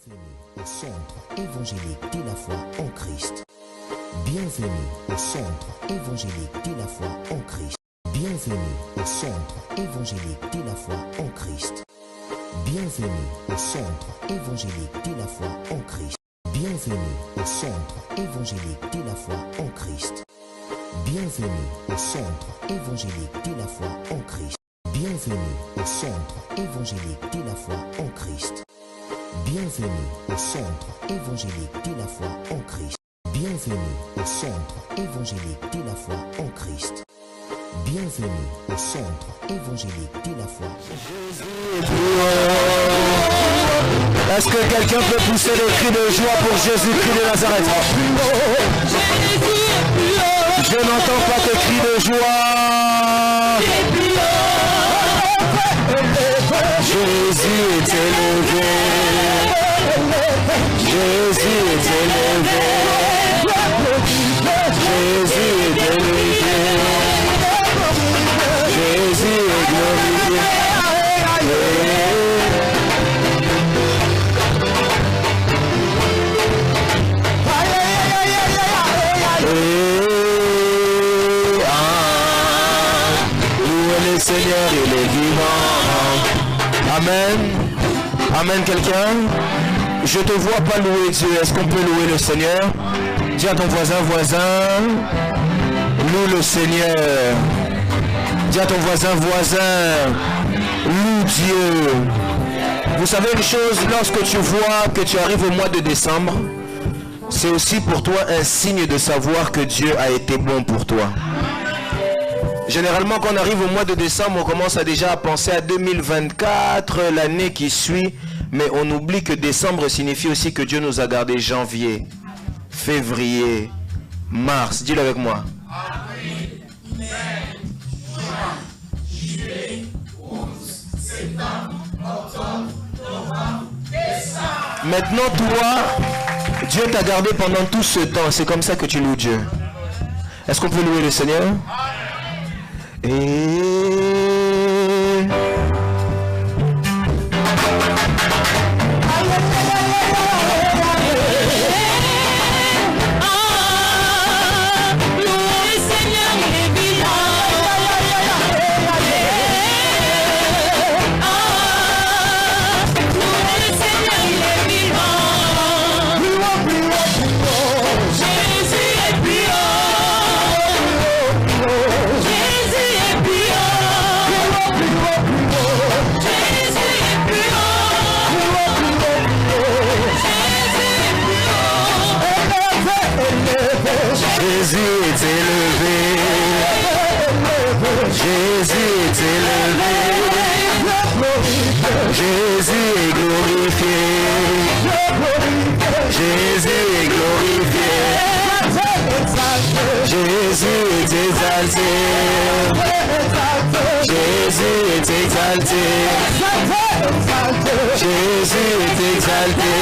Bienvenue au centre évangélique de la foi en Christ. Bienvenue au centre évangélique de la foi en Christ. Bienvenue au centre évangélique de la foi en Christ. Bienvenue au centre évangélique de la foi en Christ. Bienvenue au centre évangélique de la foi en Christ. Bienvenue au centre évangélique de la foi en Christ. Bienvenue au centre évangélique de la foi en Christ. Bienvenue au centre évangélique de la foi en Christ. Bienvenue au centre évangélique de la foi en Christ. Bienvenue au centre évangélique de la foi. Est-ce que quelqu'un peut pousser le cri de joie pour Jésus-Christ de Nazareth? Je n'entends pas tes cris de joie. Jésus est élevé. Jésus est élevé. Jésus est élevé. Jésus est glorifié. Louez le Seigneur, il est vivant. Amen. Amen, quelqu'un? Je te vois pas louer Dieu. Est-ce qu'on peut louer le Seigneur? Dis à ton voisin, loue le Seigneur. Dis à ton voisin, loue Dieu. Vous savez une chose, lorsque tu vois que tu arrives au mois de décembre, c'est aussi pour toi un signe de savoir que Dieu a été bon pour toi. Généralement, quand on arrive au mois de décembre, on commence déjà à penser à 2024, l'année qui suit. Mais on oublie que décembre signifie aussi que Dieu nous a gardé janvier, février, mars. Dis-le avec moi. Avril, mai, juin, juillet, août, septembre, octobre, novembre, décembre. Maintenant, toi, Dieu t'a gardé pendant tout ce temps. C'est comme ça que tu loues Dieu. Est-ce qu'on peut louer le Seigneur? Jésus est élevé. Jésus est élevé. Jésus est glorifié. Jésus est glorifié. Jésus est exalté. Jésus est exalté. Jésus est exalté.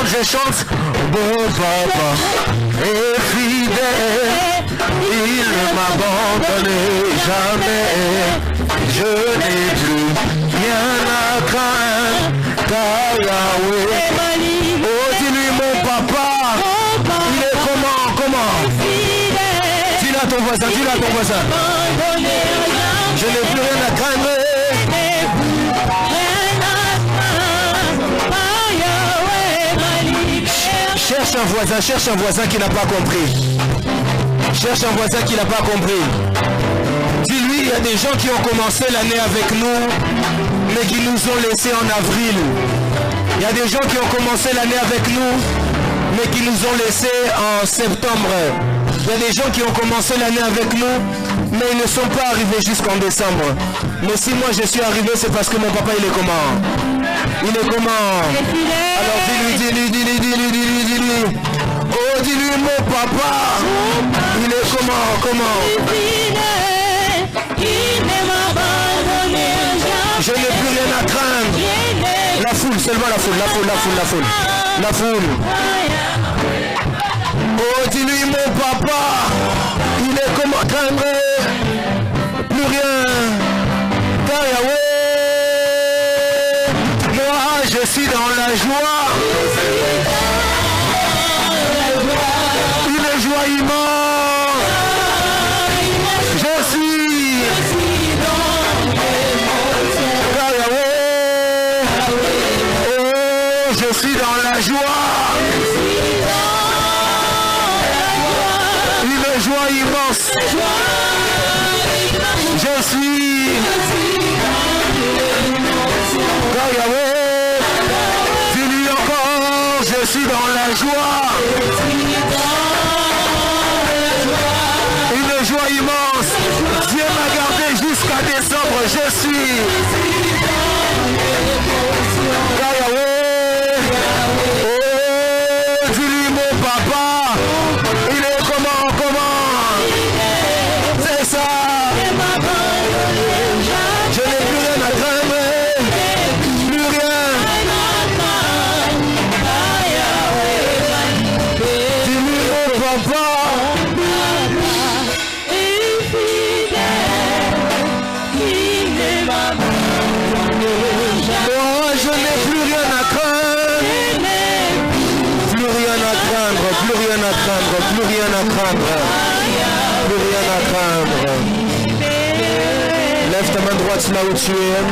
Je chante, bon papa est fidèle, il ne m'abandonne jamais, je n'ai plus rien à craindre, car Yahweh, oh dis-lui mon papa, il est comment, dis-le à ton voisin, je n'ai plus rien à craindre. Cherche un voisin qui n'a pas compris. Cherche un voisin qui n'a pas compris. Dis-lui, il y a des gens qui ont commencé l'année avec nous, mais qui nous ont laissés en avril. Il y a des gens qui ont commencé l'année avec nous, mais qui nous ont laissés en septembre. Il y a des gens qui ont commencé l'année avec nous, mais ils ne sont pas arrivés jusqu'en décembre. Mais si moi je suis arrivé, c'est parce que mon papa, il est comment? Il est comment? Alors dis-lui. Oh, dis-lui, mon papa. Il est comment? Je n'ai plus rien à craindre. La foule, seulement la foule. Oh, dis-lui, mon papa. Il est comment? Craindre. Plus rien. Car Yahweh. Moi, je suis dans la joie. Une joie immense. Je suis car Yahweh. Oh, je suis dans la joie. Une joie immense. Je suis car Yahweh. Dis-lui encore, je suis dans la joie. Une joie immense. Dieu m'a gardé jusqu'à décembre. Je suis car Yahweh. Oh, dis-lui mon papa. Il est comment? C'est ça. Je n'ai plus rien à craindre. Plus rien. Dis-lui mon papa. Moi je n'ai plus rien à craindre. Plus rien à craindre. Lève ta main droite là où tu es.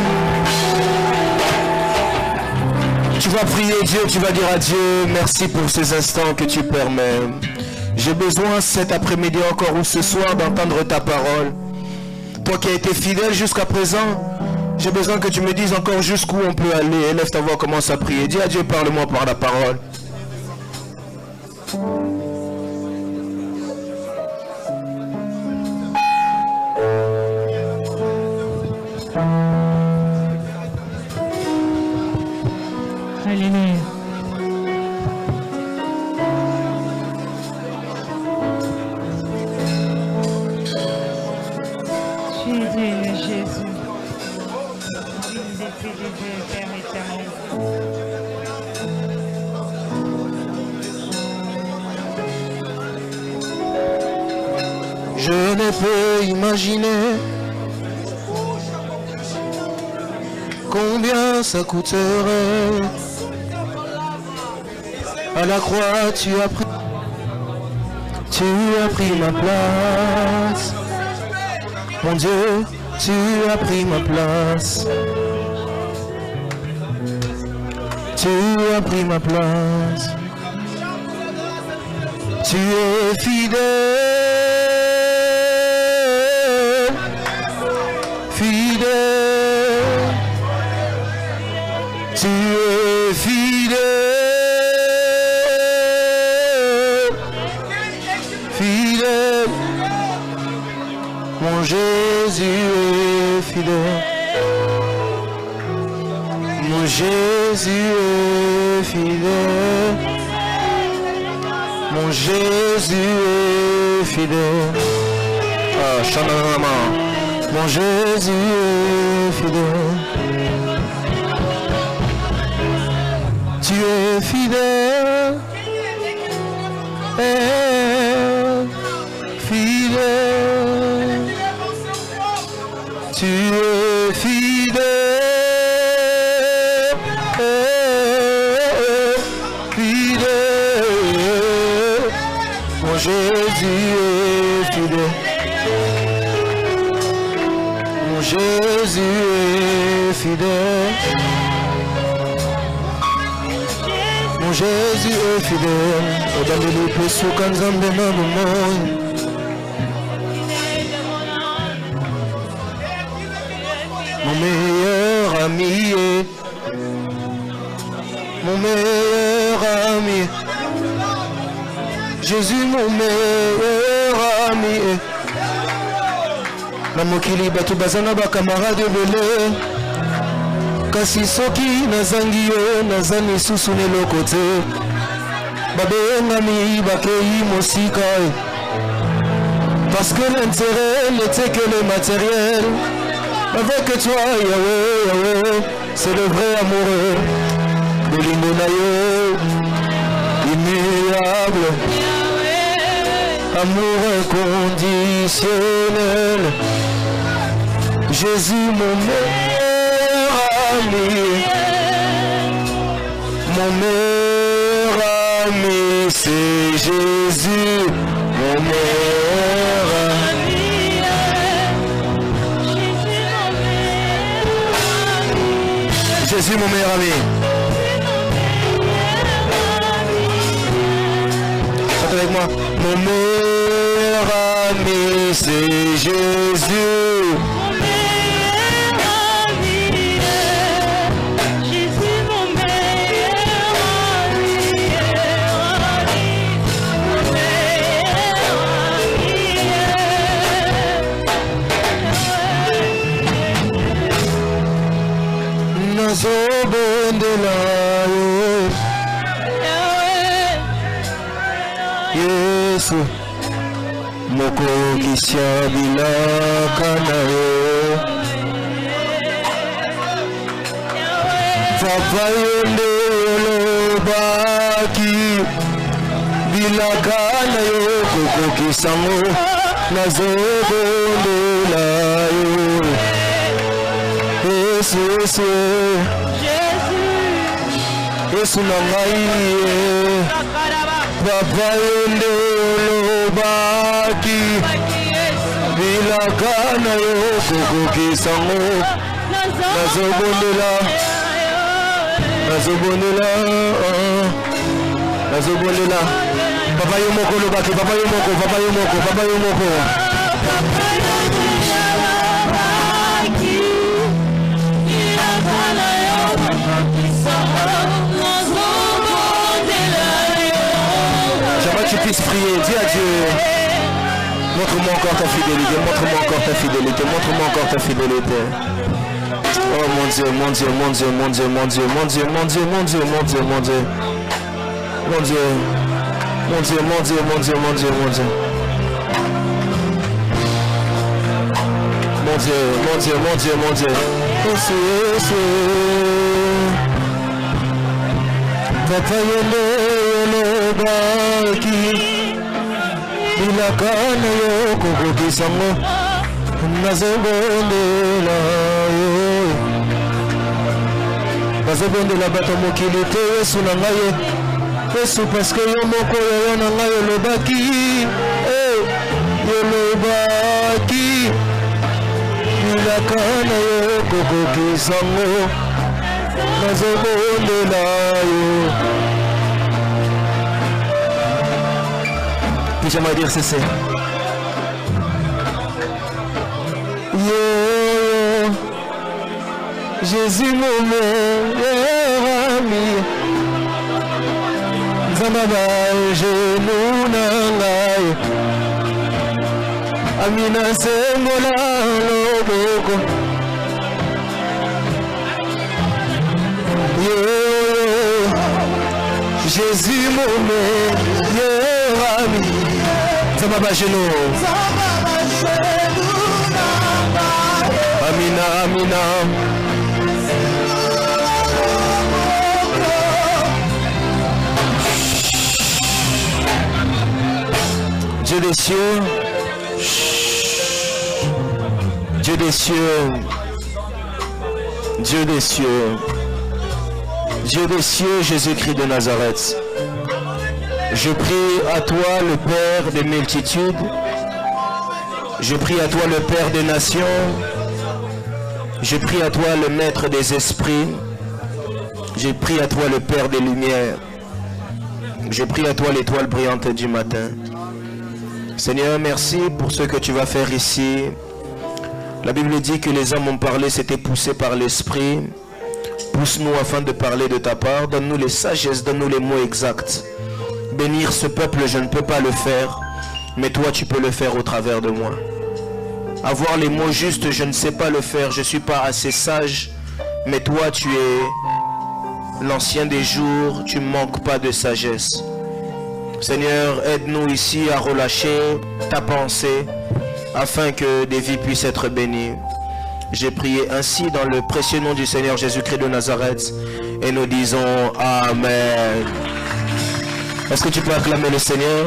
Tu vas prier Dieu, tu vas dire à Dieu, merci pour ces instants que tu permets. J'ai besoin cet après-midi encore ou ce soir d'entendre ta parole. Toi qui as été fidèle jusqu'à présent, j'ai besoin que tu me dises encore jusqu'où on peut aller. Élève ta voix, commence à prier. Dis à Dieu, parle-moi par la parole. Alléluia. Jésus, digne d'être élevé, Père éternel. Je ne peux imaginer combien ça coûterait. À la croix, tu as pris ma place. Mon Dieu, tu as pris ma place. Tu as pris ma place. Tu es fidèle, fidèle. Tu es fidèle, fidèle. Mon Jésus est fidèle. Mon Jésus est fidèle. Mon Jésus est fidèle. Ah, Shanama. Mon Jésus est fidèle. Tu es fidèle. Fidèle. Tu es fidèle, fidèle. Mon Jésus est fidèle. Mon Jésus est fidèle. Mon Jésus est fidèle. Odambeli pesu kanzambe na moyo. Mon meilleur ami est mon meilleur ami. Jésus mon meilleur ami est. Na mokili batu bazana ba camarade belé. Kasi soki nazangi yo nazani susu ne lokote. Babengami bakei mosika. Parce que l'intérêt n'était que le matériel. Avec toi, Yahweh, Yahweh, c'est le vrai amoureux. De l'Indonayo, immuable. Amour inconditionnel. Jésus, mon meilleur ami. Mon meilleur ami, c'est Jésus, mon meilleur ami. Jésus mon meilleur ami. Chante avec moi. Mon meilleur ami c'est Jésus. Mon meilleur ami, Jésus mon meilleur ami, mon meilleur ami. Nazobondela Yesu mokokisya bilaka na yo. Papa yonde olobaki bilaka na yo kokokisango. Nazobondela yo Yesu, Yesu, Yesu na ngai. Papa yonde olobaki bilaka na yo kokokisango. Nazobondela, nazobondela, nazobondela, Papa Yomoko Lobaki, Papa Yomoko, Papa Yomoko, Papa Yomoko. J'aimerais que tu puisses prier, dis à Dieu. Montre-moi encore ta fidélité, montre-moi encore ta fidélité, montre-moi encore ta fidélité. Oh mon Dieu, mon Dieu, mon Dieu, mon Dieu, mon Dieu, mon Dieu, mon Dieu, mon Dieu, mon Dieu, mon Dieu. Mon Dieu, mon Dieu, mon Dieu, mon Dieu, mon Dieu, mon Dieu. Mon Dieu, mon Dieu, mon Dieu, mon Dieu. Papa yele baki ilakana yo kokokisango nazobondela yo nazobondela bato mokili te Yesu na ngai Yesu parce que yo moko yo na ngai olobaki yolobaki ilakana yo kokokisango nazobondela yo. Puis j'aimerais dire ceci. Yo, Jésus mon meilleur ami. Zambaba genou na ngai. Amina sengola loboko. Jésus mon meilleur ami. Zambaba genou. Amina, Amina. Dieu des cieux. Dieu des cieux. Dieu des cieux. Dieu des cieux, Jésus-Christ de Nazareth. Je prie à toi, le Père des multitudes. Je prie à toi, le Père des nations. Je prie à toi, le Maître des esprits. Je prie à toi, le Père des lumières. Je prie à toi, l'étoile brillante du matin. Seigneur, merci pour ce que tu vas faire ici. La Bible dit que les hommes ont parlé, c'était poussé par l'Esprit. Pousse-nous afin de parler de ta part. Donne-nous les sagesses, donne-nous les mots exacts. Bénir ce peuple, je ne peux pas le faire, mais toi, tu peux le faire au travers de moi. Avoir les mots justes, je ne sais pas le faire, je ne suis pas assez sage, mais toi, tu es l'ancien des jours, tu ne manques pas de sagesse. Seigneur, aide-nous ici à relâcher ta pensée, afin que des vies puissent être bénies. J'ai prié ainsi dans le précieux nom du Seigneur Jésus-Christ de Nazareth, et nous disons Amen. Est-ce que tu peux acclamer le Seigneur?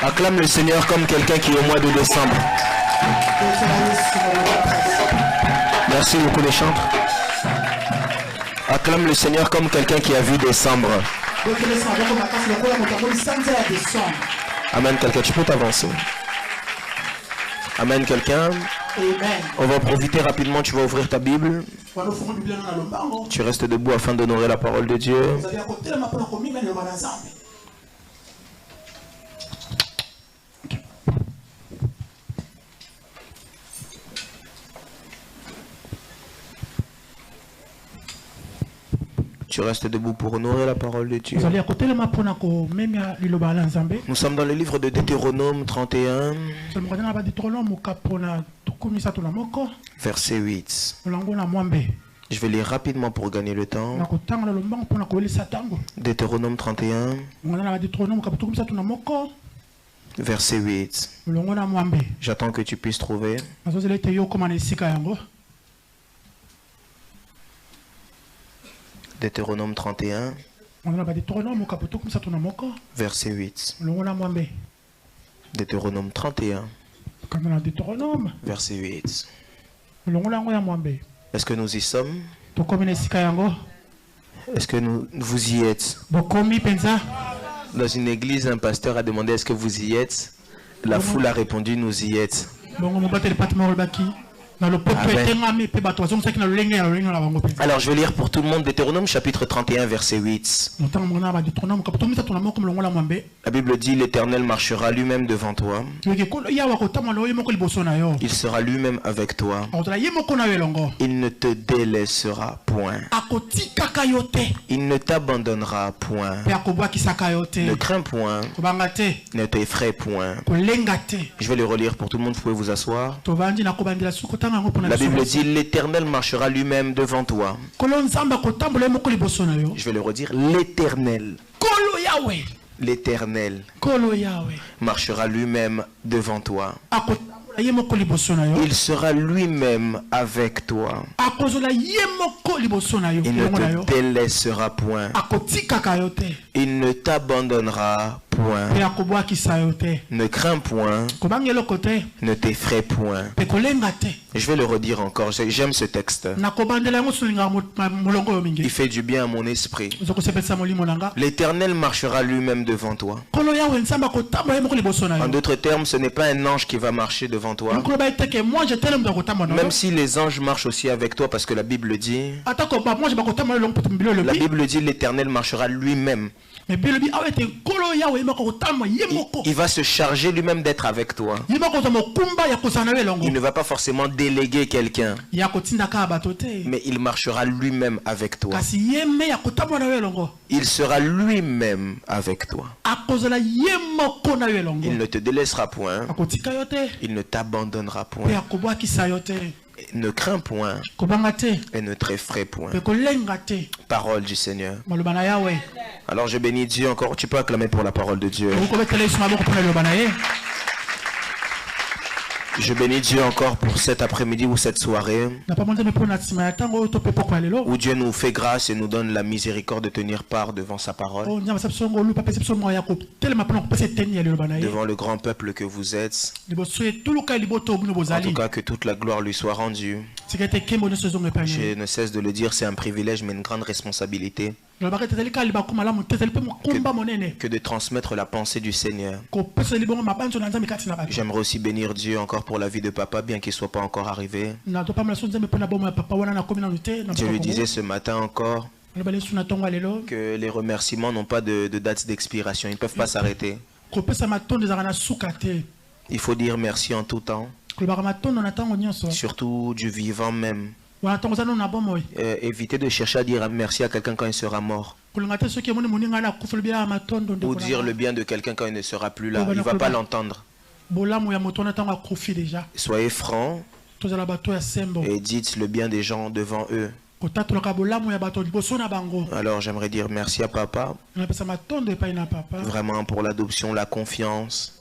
Acclame le Seigneur comme quelqu'un qui est au mois de décembre. Merci beaucoup les chantres. Acclame le Seigneur comme quelqu'un qui a vu décembre. Amen, quelqu'un, tu peux t'avancer. Amen, quelqu'un. On va profiter rapidement, tu vas ouvrir ta Bible. Tu restes debout afin d'honorer la parole de Dieu. Tu restes debout pour honorer la parole de Dieu. Nous sommes dans le livre de Deutéronome 31, verset 8. Je vais lire rapidement pour gagner le temps. Deutéronome 31, verset 8. J'attends que tu puisses trouver. Deutéronome 31, verset 8. Deutéronome 31, verset 8. Est-ce que nous y sommes? Est-ce que vous y êtes? Dans une église, un pasteur a demandé est-ce que vous y êtes? La foule a répondu nous y êtes. Alors je vais lire pour tout le monde Deutéronome chapitre 31 verset 8. La Bible dit l'Éternel marchera lui-même devant toi. Il sera lui-même avec toi. Il ne te délaissera point. Il ne t'abandonnera point. Ne crains point. Ne t'effraie point. Je vais le relire pour tout le monde, vous pouvez vous asseoir. La Bible dit l'Éternel marchera lui-même devant toi. Je vais le redire, l'Éternel. L'Éternel marchera lui-même devant toi. Il sera lui-même avec toi. Il ne te délaissera point. Il ne t'abandonnera point. Ne crains point. Ne t'effraie point. Je vais le redire encore. J'aime ce texte. Il fait du bien à mon esprit. L'Éternel marchera lui-même devant toi. En d'autres termes, ce n'est pas un ange qui va marcher devant toi. Même si les anges marchent aussi avec toi, parce que la Bible dit, l'Éternel marchera lui-même. Il va se charger lui-même d'être avec toi. Il ne va pas forcément déléguer quelqu'un, mais il marchera lui-même avec toi. Il sera lui-même avec toi. Il ne te délaissera point. Il ne t'abandonnera point. Ne crains point et ne t'effraie point. Parole du Seigneur. Alors je bénis Dieu encore. Tu peux acclamer pour la parole de Dieu. Je bénis Dieu encore pour cet après-midi ou cette soirée où Dieu nous fait grâce et nous donne la miséricorde de tenir part devant sa parole, devant le grand peuple que vous êtes. En tout cas, que toute la gloire lui soit rendue. Je ne cesse de le dire, c'est un privilège mais une grande responsabilité que de transmettre la pensée du Seigneur. J'aimerais aussi bénir Dieu encore pour la vie de papa, bien qu'il ne soit pas encore arrivé. Dieu lui disait ce matin encore que les remerciements n'ont pas de date d'expiration, ils ne peuvent pas s'arrêter. Il faut dire merci en tout temps, surtout du vivant même. Éviter de chercher à dire merci à quelqu'un quand il sera mort, ou dire le bien de quelqu'un quand il ne sera plus là. Il ne va pas l'entendre. Soyez francs et dites le bien des gens devant eux. Alors j'aimerais dire merci à papa, vraiment pour l'adoption, la confiance,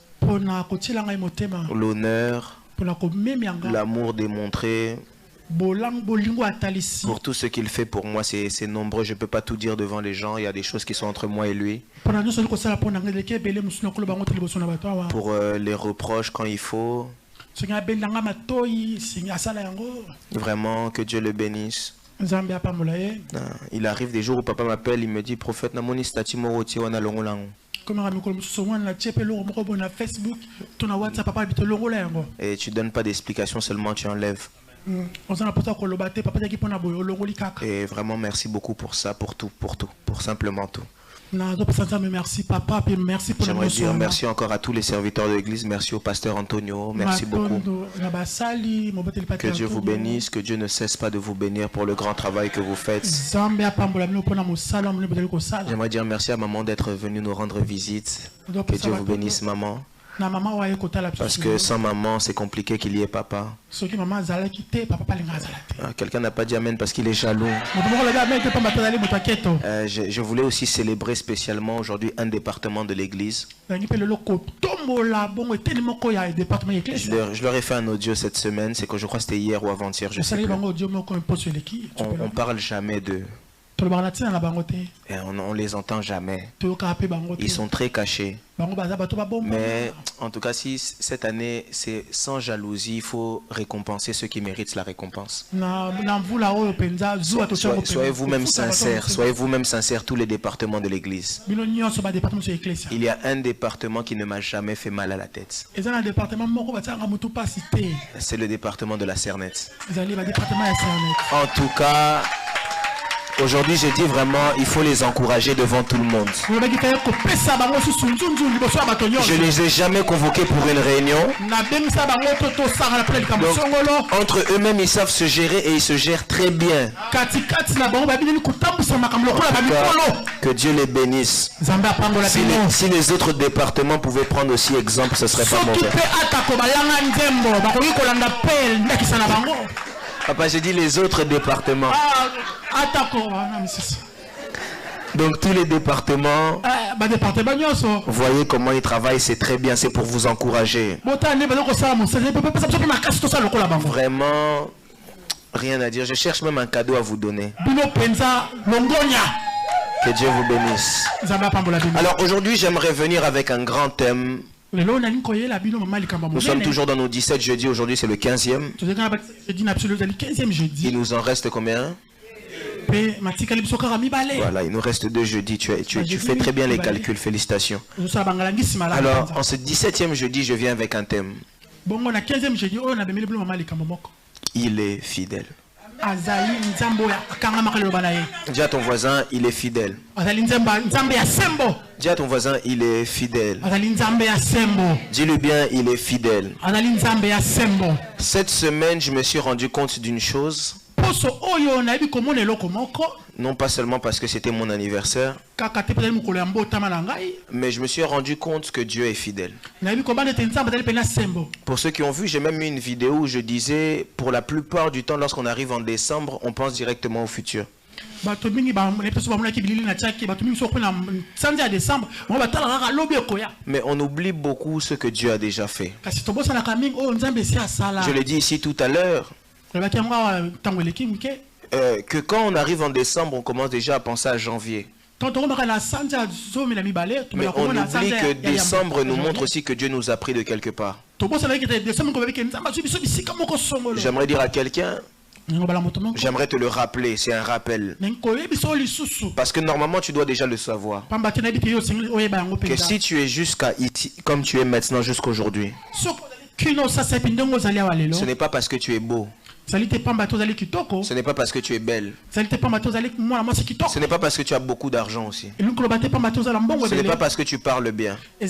l'honneur, l'amour démontré. Pour tout ce qu'il fait pour moi, c'est nombreux. Je ne peux pas tout dire devant les gens. Il y a des choses qui sont entre moi et lui. Pour les reproches quand il faut. Vraiment, que Dieu le bénisse. Il arrive des jours où papa m'appelle, il me dit, prophète, et tu donnes pas d'explication, seulement tu enlèves. Et vraiment merci beaucoup pour ça, pour simplement tout. J'aimerais dire merci encore à tous les serviteurs de l'église, merci au pasteur Antonio, merci beaucoup. Que Dieu vous bénisse, que Dieu ne cesse pas de vous bénir pour le grand travail que vous faites. J'aimerais dire merci à maman d'être venue nous rendre visite. Que Dieu vous bénisse maman. Parce que sans maman, c'est compliqué qu'il y ait papa. Quelqu'un n'a pas dit amen parce qu'il est jaloux. Je voulais aussi célébrer spécialement aujourd'hui un département de l'église. Je leur ai fait un audio cette semaine, c'est que je crois que c'était hier ou avant-hier. Je sais plus. On parle jamais Et on les entend jamais. Ils sont très cachés. Mais en tout cas, si cette année, c'est sans jalousie, il faut récompenser ceux qui méritent la récompense. Soyez vous-même sincères. Soyez vous-même sincères, tous les départements de l'église. Il y a un département qui ne m'a jamais fait mal à la tête. C'est le département de la Cernette. En tout cas, aujourd'hui, je dis vraiment, il faut les encourager devant tout le monde. Je ne les ai jamais convoqués pour une réunion. Donc, entre eux-mêmes, ils savent se gérer et ils se gèrent très bien. Que Dieu les bénisse. Si les autres départements pouvaient prendre aussi exemple, ce serait pas mauvais. Papa, j'ai dit les autres départements. Donc tous les départements, voyez comment ils travaillent, c'est très bien, c'est pour vous encourager. Vraiment, rien à dire. Je cherche même un cadeau à vous donner. Que Dieu vous bénisse. Alors aujourd'hui, j'aimerais venir avec un grand thème. Nous sommes toujours dans nos 17 jeudis, aujourd'hui c'est le 15e. Il nous en reste combien? Voilà, il nous reste 2 jeudis. Tu fais très bien les calculs, félicitations. Alors, en ce 17e jeudi, je viens avec un thème. Il est fidèle. Dis à ton voisin, il est fidèle. Dis à ton voisin, il est fidèle. Dis-le bien, il est fidèle. Cette semaine, je me suis rendu compte d'une chose. Non pas seulement parce que c'était mon anniversaire, mais je me suis rendu compte que Dieu est fidèle. Pour ceux qui ont vu, j'ai même eu une vidéo où je disais, pour la plupart du temps, lorsqu'on arrive en décembre, on pense directement au futur. Mais on oublie beaucoup ce que Dieu a déjà fait. Je l'ai dit ici tout à l'heure. Que quand on arrive en décembre, on commence déjà à penser à janvier. Mais on oublie que décembre nous montre aussi que Dieu nous a pris de quelque part. J'aimerais dire à quelqu'un, j'aimerais te le rappeler, c'est un rappel. Parce que normalement tu dois déjà le savoir. Que si tu es jusqu'à ici, comme tu es maintenant jusqu'aujourd'hui, ce n'est pas parce que tu es beau. Ce n'est pas parce que tu es belle. Ce n'est pas parce que tu as beaucoup d'argent aussi. Ce n'est pas parce que tu parles bien. Mais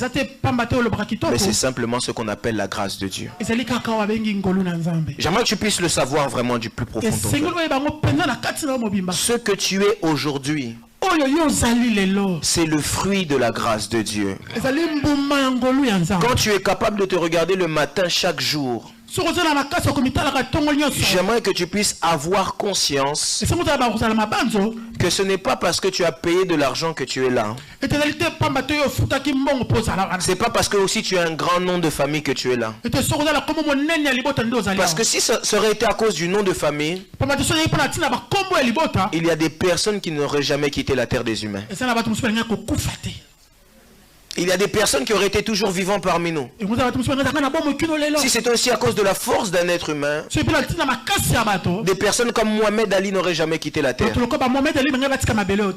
c'est simplement ce qu'on appelle la grâce de Dieu. J'aimerais que tu puisses le savoir vraiment du plus profond de ton cœur. Ce que tu es aujourd'hui, c'est le fruit de la grâce de Dieu. Quand tu es capable de te regarder le matin chaque jour, j'aimerais que tu puisses avoir conscience que ce n'est pas parce que tu as payé de l'argent que tu es là. C'est pas parce que aussi tu as un grand nom de famille que tu es là. Parce que si ça aurait été à cause du nom de famille, il y a des personnes qui n'auraient jamais quitté la terre des humains. Il y a des personnes qui auraient été toujours vivants parmi nous. Si c'était aussi à cause de la force d'un être humain, des personnes comme Mohamed Ali n'auraient jamais quitté la terre.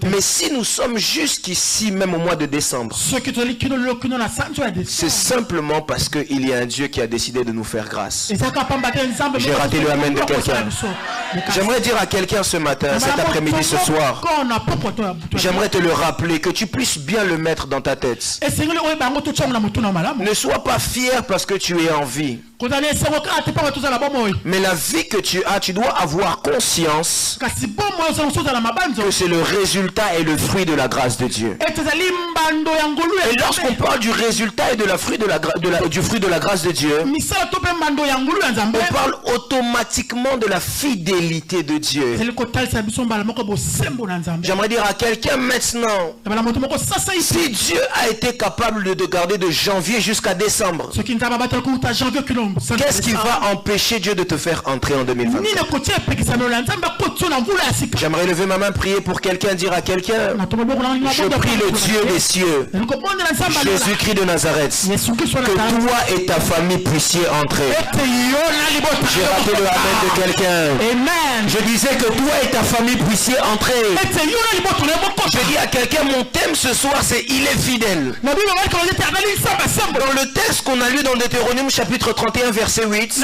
Mais si nous sommes jusqu'ici, même au mois de décembre, c'est simplement parce qu'il y a un Dieu qui a décidé de nous faire grâce. J'ai raté le amen de quelqu'un. J'aimerais dire à quelqu'un ce matin, cet après-midi, ce soir, j'aimerais te le rappeler, que tu puisses bien le mettre dans ta tête. Ne sois pas fier parce que tu es en vie. Mais la vie que tu as, tu dois avoir conscience que c'est le résultat et le fruit de la grâce de Dieu. Et lorsqu'on parle du résultat et de la fruit du fruit de la grâce de Dieu, on parle automatiquement de la fidélité de Dieu. J'aimerais dire à quelqu'un maintenant, si Dieu a été capable de te garder de janvier jusqu'à décembre, Qu'est-ce qui va empêcher Dieu de te faire entrer en 2024? J'aimerais lever ma main, prier pour quelqu'un, dire à quelqu'un: je prie le Dieu des cieux, Jésus-Christ de Nazareth, que toi et ta famille puissiez entrer. J'ai raté le amen de quelqu'un. Je disais que toi et ta famille puissiez entrer. Je dis à quelqu'un, mon thème ce soir c'est il est fidèle. Dans le texte qu'on a lu dans Deutéronome chapitre 31 verset 8,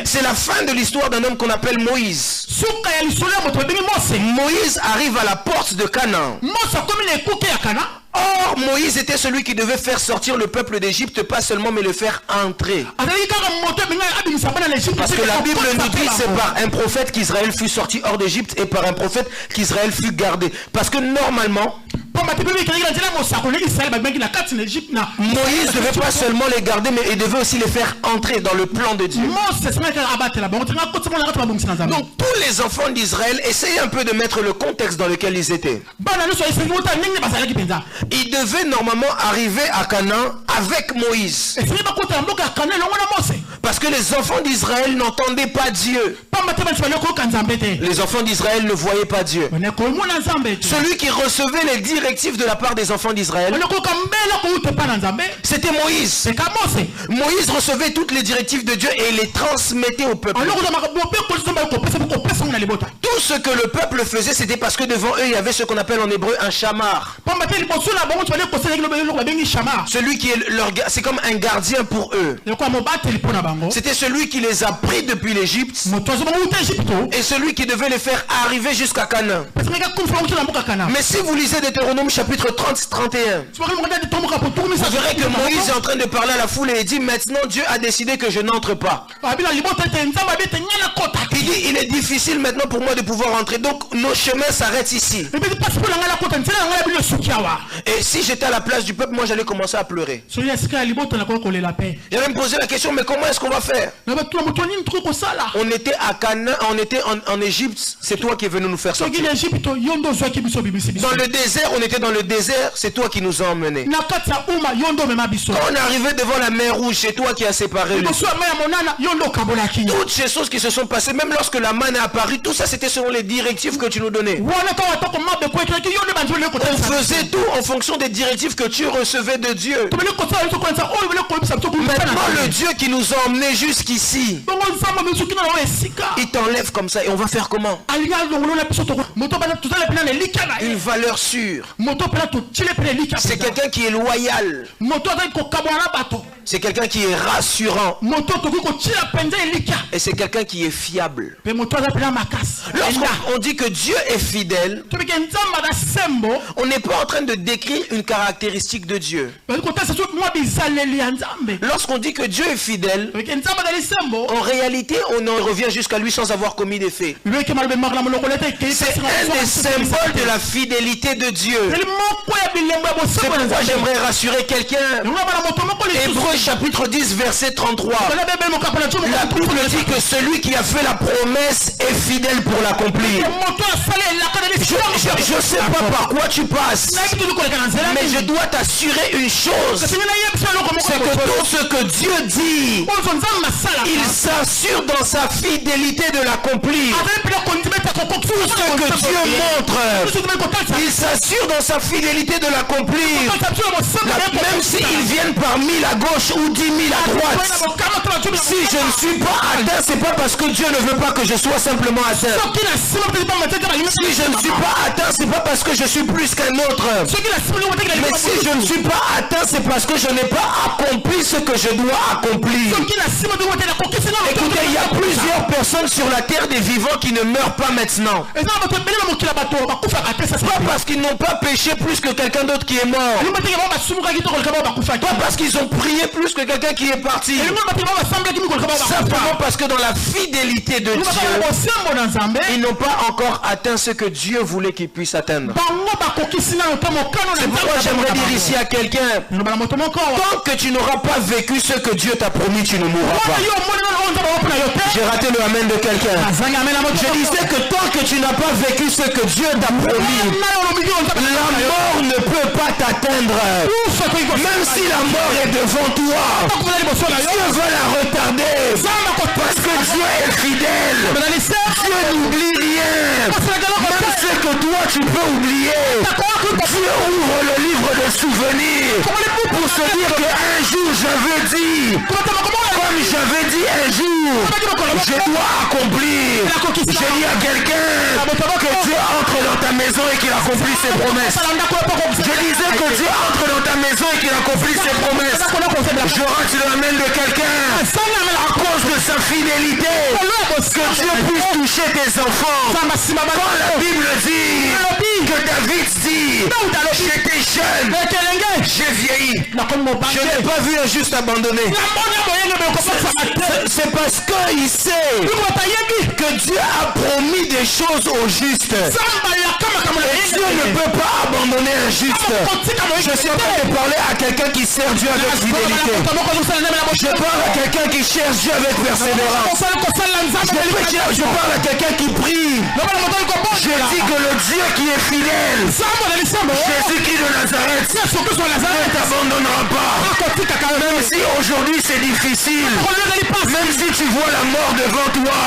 c'est la fin de l'histoire d'un homme qu'on appelle Moïse. Moïse arrive à la porte de Canaan. Or, Moïse était celui qui devait faire sortir le peuple d'Égypte, pas seulement, mais le faire entrer. Parce que la Bible nous dit que c'est par un prophète qu'Israël fut sorti hors d'Égypte et par un prophète qu'Israël fut gardé. Parce que normalement, Moïse ne devait pas seulement les garder, mais il devait aussi les faire entrer dans le plan de Dieu. Donc tous les enfants d'Israël, essayez un peu de mettre le contexte dans lequel ils étaient. Ils devaient normalement arriver à Canaan avec Moïse. Parce que les enfants d'Israël n'entendaient pas Dieu. Les enfants d'Israël ne voyaient pas Dieu. Celui qui recevait les directives de la part des enfants d'Israël, c'était Moïse. Moïse recevait toutes les directives de Dieu et les transmettait au peuple. Tout ce que le peuple faisait, c'était parce que devant eux, il y avait ce qu'on appelle en hébreu un chamar. Celui qui est c'est comme un gardien pour eux. C'était celui qui les a pris depuis l'Égypte et celui qui devait les faire arriver jusqu'à Canaan. Mais si vous lisez Deutéronome chapitre 30-31, vous verrez que Moïse est en train de parler à la foule et il dit: maintenant Dieu a décidé que je n'entre pas. Il dit: il est difficile maintenant pour moi de pouvoir entrer, donc nos chemins s'arrêtent ici. Et si j'étais à la place du peuple, moi j'allais commencer à pleurer. J'allais me poser la question: mais comment est-ce qu'on va faire? On était à Canaan, on était en Égypte, c'est toi qui es venu nous faire sortir. Dans le désert, on était dans le désert, c'est toi qui nous as emmenés. Quand on est arrivé devant la mer Rouge, c'est toi qui as séparé les eaux. Toutes ces choses qui se sont passées, même lorsque la manne est apparue, tout ça c'était selon les directives que tu nous donnais. On faisait tout en fonction des directives que tu recevais de Dieu. Maintenant le Dieu qui nous a emmenés jusqu'ici, il t'enlève comme ça et on va faire comment? Une valeur sûre. C'est quelqu'un qui est loyal. C'est quelqu'un qui est rassurant. Et c'est quelqu'un qui est fiable. Lorsqu'on dit que Dieu est fidèle, on n'est pas en train de décrire une caractéristique de Dieu. Lorsqu'on dit que Dieu est fidèle, en réalité on en revient jusqu'à lui sans avoir commis des faits. C'est un des symboles de la fidélité de Dieu. C'est pourquoi j'aimerais rassurer quelqu'un. Hébreux chapitre 10 verset 33. La Bible dit que celui qui a fait la promesse est fidèle pour l'accomplir. Je ne sais pas par quoi tu passes, mais je dois t'assurer une chose, c'est que tout ce que Dieu dit, il s'assure dans sa fidélité de l'accomplir. Tout ce que Dieu montre, il s'assure dans sa fidélité de l'accomplir. Même s'ils viennent par 1000 à gauche ou 10 000 à droite, si je ne suis pas atteint, c'est pas parce que Dieu ne veut pas que je sois simplement atteint. Si je ne suis pas atteint, c'est pas parce que je suis plus qu'un autre. Mais si je ne suis pas atteint, c'est parce que je n'ai pas accompli ce que je dois accomplir. Écoutez, il y a plusieurs personnes sur la terre des vivants qui ne meurent pas maintenant. Pas parce qu'ils n'ont pas péché plus que quelqu'un d'autre qui est mort. Pas parce qu'ils ont prié plus que quelqu'un qui est parti. Simplement parce que dans la fidélité de Dieu, ils n'ont pas encore atteint ce que Dieu voulait qu'ils puissent atteindre. C'est pourquoi j'aimerais dire ici à quelqu'un: tant que tu n'auras pas vécu ce que Dieu t'a promis, tu ne mourras pas. J'ai raté le amen de quelqu'un. Je disais que tant que tu n'as pas vécu ce que Dieu t'a promis, la mort ne peut pas t'atteindre. Même si la mort est devant toi, Dieu va la retarder. Parce que Dieu est fidèle. Dieu n'oublie rien. Même ce que toi tu peux oublier. Dieu ouvre le livre de souvenirs pour se dire qu'un jour j'avais dit, comme j'avais dit un jour, je dois accomplir. J'ai dit à quelqu'un que Dieu entre dans ta maison et qu'il accomplit ses promesses. Je disais que Dieu entre dans ta maison et qu'il accomplit ses promesses. Je rate le amen de quelqu'un à cause de sa fidélité. Que Dieu puisse toucher tes enfants. Quand la Bible dit que David dit, j'étais jeune, j'ai vieilli. Je n'ai pas vu un juste abandonné. C'est parce qu'il sait que Dieu a promis des choses aux justes. Et Dieu ne peut pas abandonner un juste. Je suis en train de parler à quelqu'un qui sert Dieu avec fidélité. Je parle à quelqu'un qui cherche Dieu avec persévérance. Je parle à quelqu'un qui prie. Je dis que le Dieu qui est fidèle, Jésus-Christ de Nazareth, ne t'abandonnera pas. Même si aujourd'hui c'est difficile, même si tu vois la mort devant toi,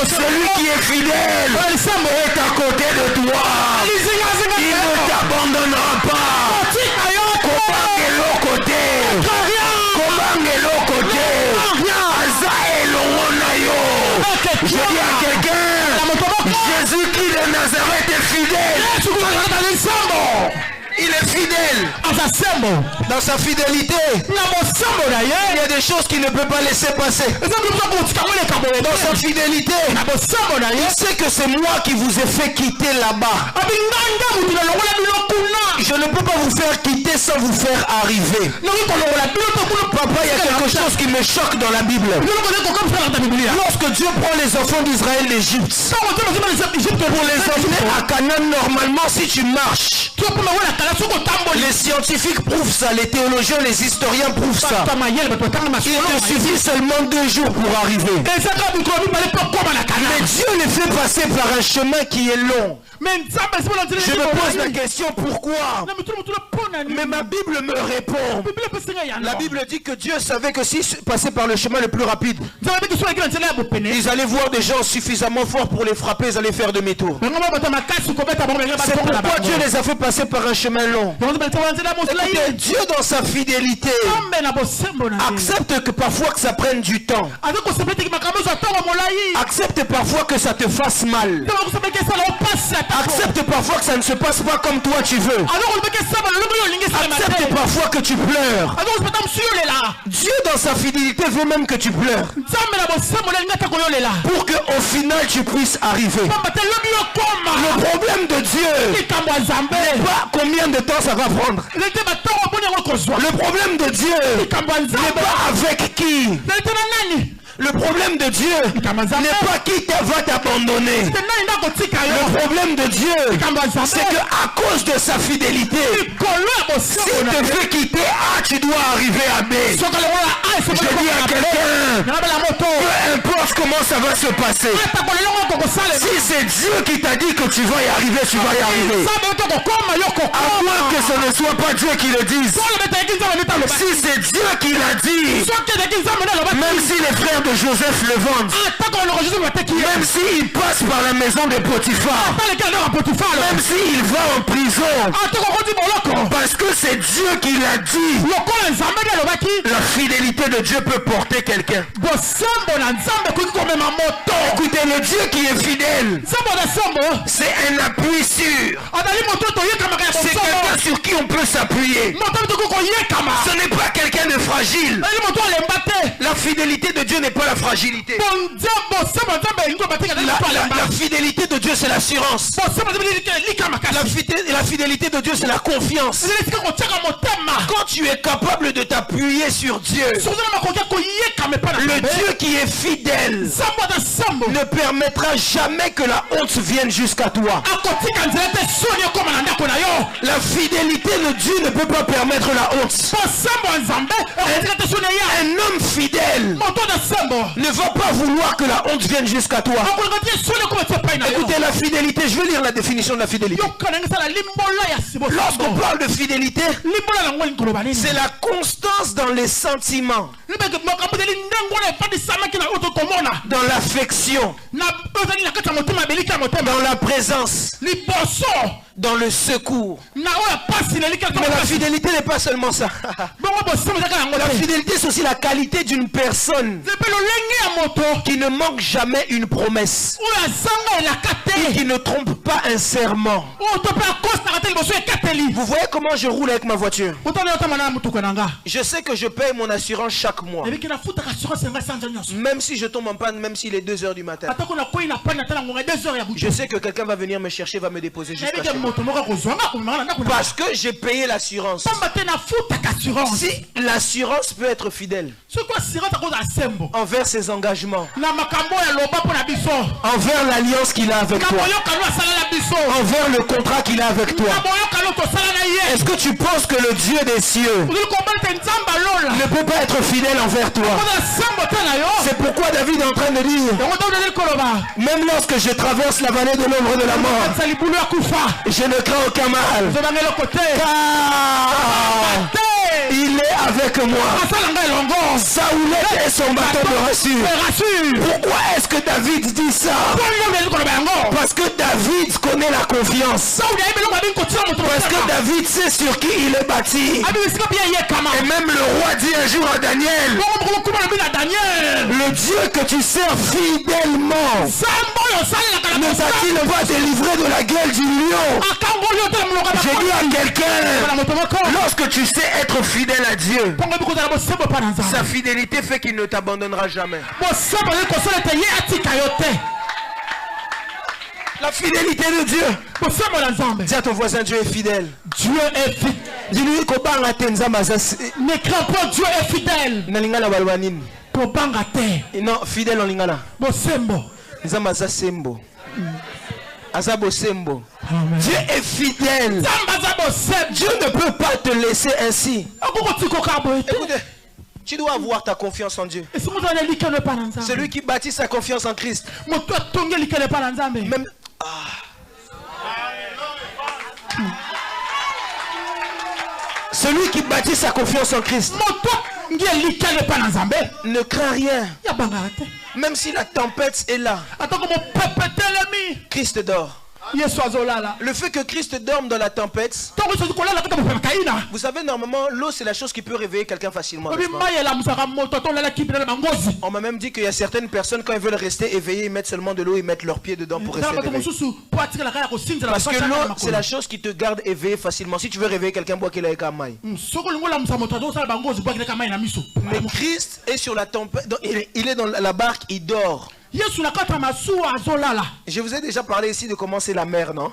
celui qui est fidèle est à côté de toi. Il ne t'abandonnera pas. Comment est l'autre côté? Comment est l'autre côté? Je dis à quelqu'un, Jésus-Christ de Nazareth est fidèle. Il est fidèle. Dans sa fidélité, il y a des choses qu'il ne peut pas laisser passer. Dans sa fidélité, il sait que c'est moi qui vous ai fait quitter là-bas. Je ne peux pas vous faire quitter sans vous faire arriver. Papa, il y a quelque chose qui me choque dans la Bible. Lorsque Dieu prend les enfants d'Israël d'Égypte pour les emmener à Canaan, normalement si tu marches, les scientifiques prouvent ça, les théologiens, les historiens prouvent ça. Il te suffit seulement 2 jours pour arriver. Mais Dieu les fait passer par un chemin qui est long. Je me pose la question pourquoi. Mais ma Bible me répond. La Bible dit que Dieu savait que s'ils passaient par le chemin le plus rapide, ils allaient voir des gens suffisamment forts pour les frapper, ils allaient faire demi-tour. C'est pourquoi Dieu les a fait passer par un chemin long. Et Dieu dans sa fidélité accepte que parfois que ça prenne du temps. Accepte parfois que ça te fasse mal. Accepte parfois que ça ne se passe pas comme toi tu veux. Accepte parfois que tu pleures. Dieu dans sa fidélité veut même que tu pleures. Pour qu'au final tu puisses arriver. Le problème de Dieu n'est pas combien de temps ça va prendre. Le problème de Dieu n'est pas avec qui. Le problème de Dieu n'est pas qui va t'abandonner. Le problème de Dieu, c'est qu'à cause de sa fidélité, s'il te fait quitter A, tu dois arriver à B. Je dis à quelqu'un, peu importe comment ça va se passer, si c'est Dieu qui t'a dit que tu vas y arriver, tu vas y arriver. À moins que ce ne soit pas Dieu qui le dise. Si c'est Dieu qui l'a dit, même si les frères de Joseph le vendent, même s'il passe par la maison de Potiphar, même s'il va en prison, parce que c'est Dieu qui l'a dit, la fidélité de Dieu peut porter quelqu'un. Écoutez, le Dieu qui est fidèle, c'est un appui sûr. C'est quelqu'un sur qui on peut s'appuyer. Ce n'est pas quelqu'un de fragile. La fidélité de Dieu n'est pas la fragilité. La fidélité de Dieu, c'est l'assurance. La fidélité de Dieu, c'est la confiance. Quand tu es capable de t'appuyer sur Dieu, le Dieu qui est fidèle ne permettra jamais que la honte vienne jusqu'à toi. La fidélité de Dieu ne peut pas permettre la honte. Un homme fidèle ne va pas vouloir que la honte vienne jusqu'à toi. Écoutez la fidélité, je vais lire la définition de la fidélité. Lorsqu'on parle de fidélité, c'est la constance dans les sentiments, dans l'affection, dans la présence, dans le secours. Mais la fidélité n'est pas seulement ça. La fidélité, c'est aussi la qualité d'une personne qui ne manque jamais une promesse et qui ne trompe pas un serment. Vous voyez comment je roule avec ma voiture? Je sais que je paye mon assurance chaque mois. Même si je tombe en panne, même s'il est 2 h du matin. Je sais que quelqu'un va venir me chercher, va me déposer jusqu'à chez moi. Parce que j'ai payé l'assurance. Si l'assurance peut être fidèle envers ses engagements, envers l'alliance qu'il a avec toi, envers le contrat qu'il a avec toi, est-ce que tu penses que le Dieu des cieux ne peut pas être fidèle envers toi? C'est pourquoi David est en train de dire, même lorsque je traverse la vallée de l'ombre de la mort, je ne crains aucun mal, car il est avec moi. Sa houlette et son bâton me rassurent. Pourquoi est-ce que David dit ça? Parce que David connaît la confiance. Parce que David sait sur qui il est bâti. Et même le roi dit un jour à Daniel, le Dieu que tu sers fidèlement ne t'a-t-il pas délivré de la gueule du lion? J'ai dit à quelqu'un, lorsque tu sais être fidèle à Dieu, sa fidélité fait qu'il ne t'abandonnera jamais. La fidélité de Dieu. Dis à ton voisin, Dieu est fidèle. Dieu est fidèle. Dis-lui ne crains pas, Dieu est fidèle. Non, fidèle en lingala. Nzamba sembo. Azabo sembo. Dieu est fidèle. Dieu ne peut pas te laisser ainsi. Écoutez, tu dois avoir ta confiance en Dieu. Celui qui bâtit sa confiance en Christ. Même... Celui qui bâtit sa confiance en Christ ne craint rien. Même si la tempête est là, Christ dort. Le fait que Christ dorme dans la tempête, vous savez, normalement, l'eau c'est la chose qui peut réveiller quelqu'un facilement. On m'a même dit qu'il y a certaines personnes, quand elles veulent rester éveillées, ils mettent seulement de l'eau, ils mettent leurs pieds dedans pour rester éveillés. Parce que l'eau, c'est la chose qui te garde éveillé facilement. Si tu veux réveiller quelqu'un, bois qu'il ait un maille. Mais Christ est sur la tempête, il est dans la barque, il dort. Je vous ai déjà parlé ici de comment c'est la mer, non?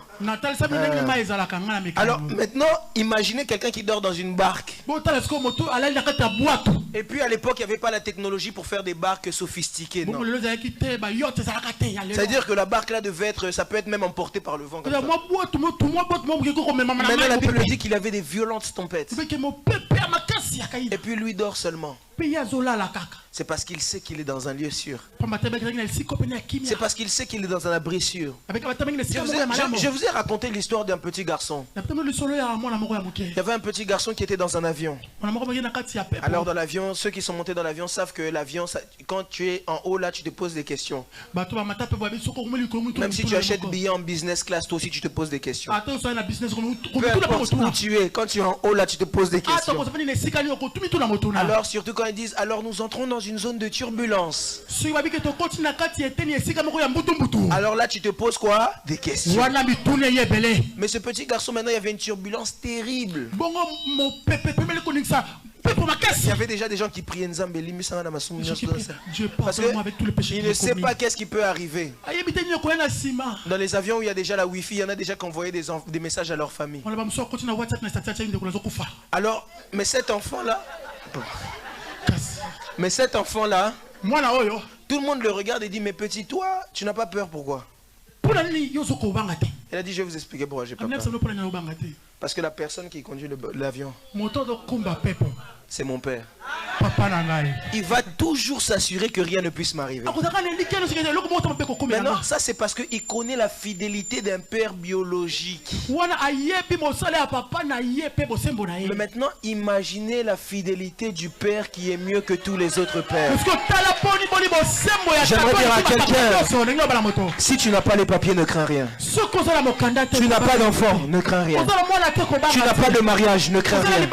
Alors maintenant, imaginez quelqu'un qui dort dans une barque. Et puis à l'époque, il n'y avait pas la technologie pour faire des barques sophistiquées, non? C'est-à-dire que la barque là devait être, ça peut être même emporté par le vent. Comme ça. Maintenant la Bible dit qu'il y avait des violentes tempêtes. Et puis lui dort seulement. C'est parce qu'il sait qu'il est dans un lieu sûr. C'est parce qu'il sait qu'il est dans un abri sûr. Je vous ai raconté l'histoire d'un petit garçon. Il y avait un petit garçon qui était dans un avion. Alors dans l'avion, ceux qui sont montés dans l'avion savent que l'avion, quand tu es en haut là, tu te poses des questions. Même si tu achètes billets en business class, toi aussi tu te poses des questions. Peu importe où tu es, quand tu es en haut là, tu te poses des questions. Alors surtout quand ils disent, alors nous entrons dans une zone de turbulence. Alors là tu te poses quoi? Des questions. Mais ce petit garçon maintenant, il y avait une turbulence terrible. Il y avait déjà des gens qui priaient Nzambeli, parce qu'il ne sait pas qu'est-ce qui peut arriver. Dans les avions où il y a déjà la Wi-Fi, il y en a déjà qui envoyaient des messages à leur famille. Alors, mais cet enfant-là, tout le monde le regarde et dit, mais petit, toi, tu n'as pas peur, pourquoi? Il a dit, je vais vous expliquer pourquoi j'ai pas peur. Parce que la personne qui conduit l'avion, c'est mon père. papa na ngai. Il va toujours s'assurer que rien ne puisse m'arriver. Akozaka na likeno sikete loko moto mpe kokomela. Maintenant, ça c'est parce qu'il connaît la fidélité d'un père biologique. Wana ayebi mosala ya papa na ye pe bosembo na ye. Mais maintenant, imaginez la fidélité du père qui est mieux que tous les autres pères. J'aimerais dire à quelqu'un, si tu n'as pas les papiers, ne crains rien. Tu n'as pas d'enfant, ne crains rien. Tu n'as pas de mariage, ne crains rien.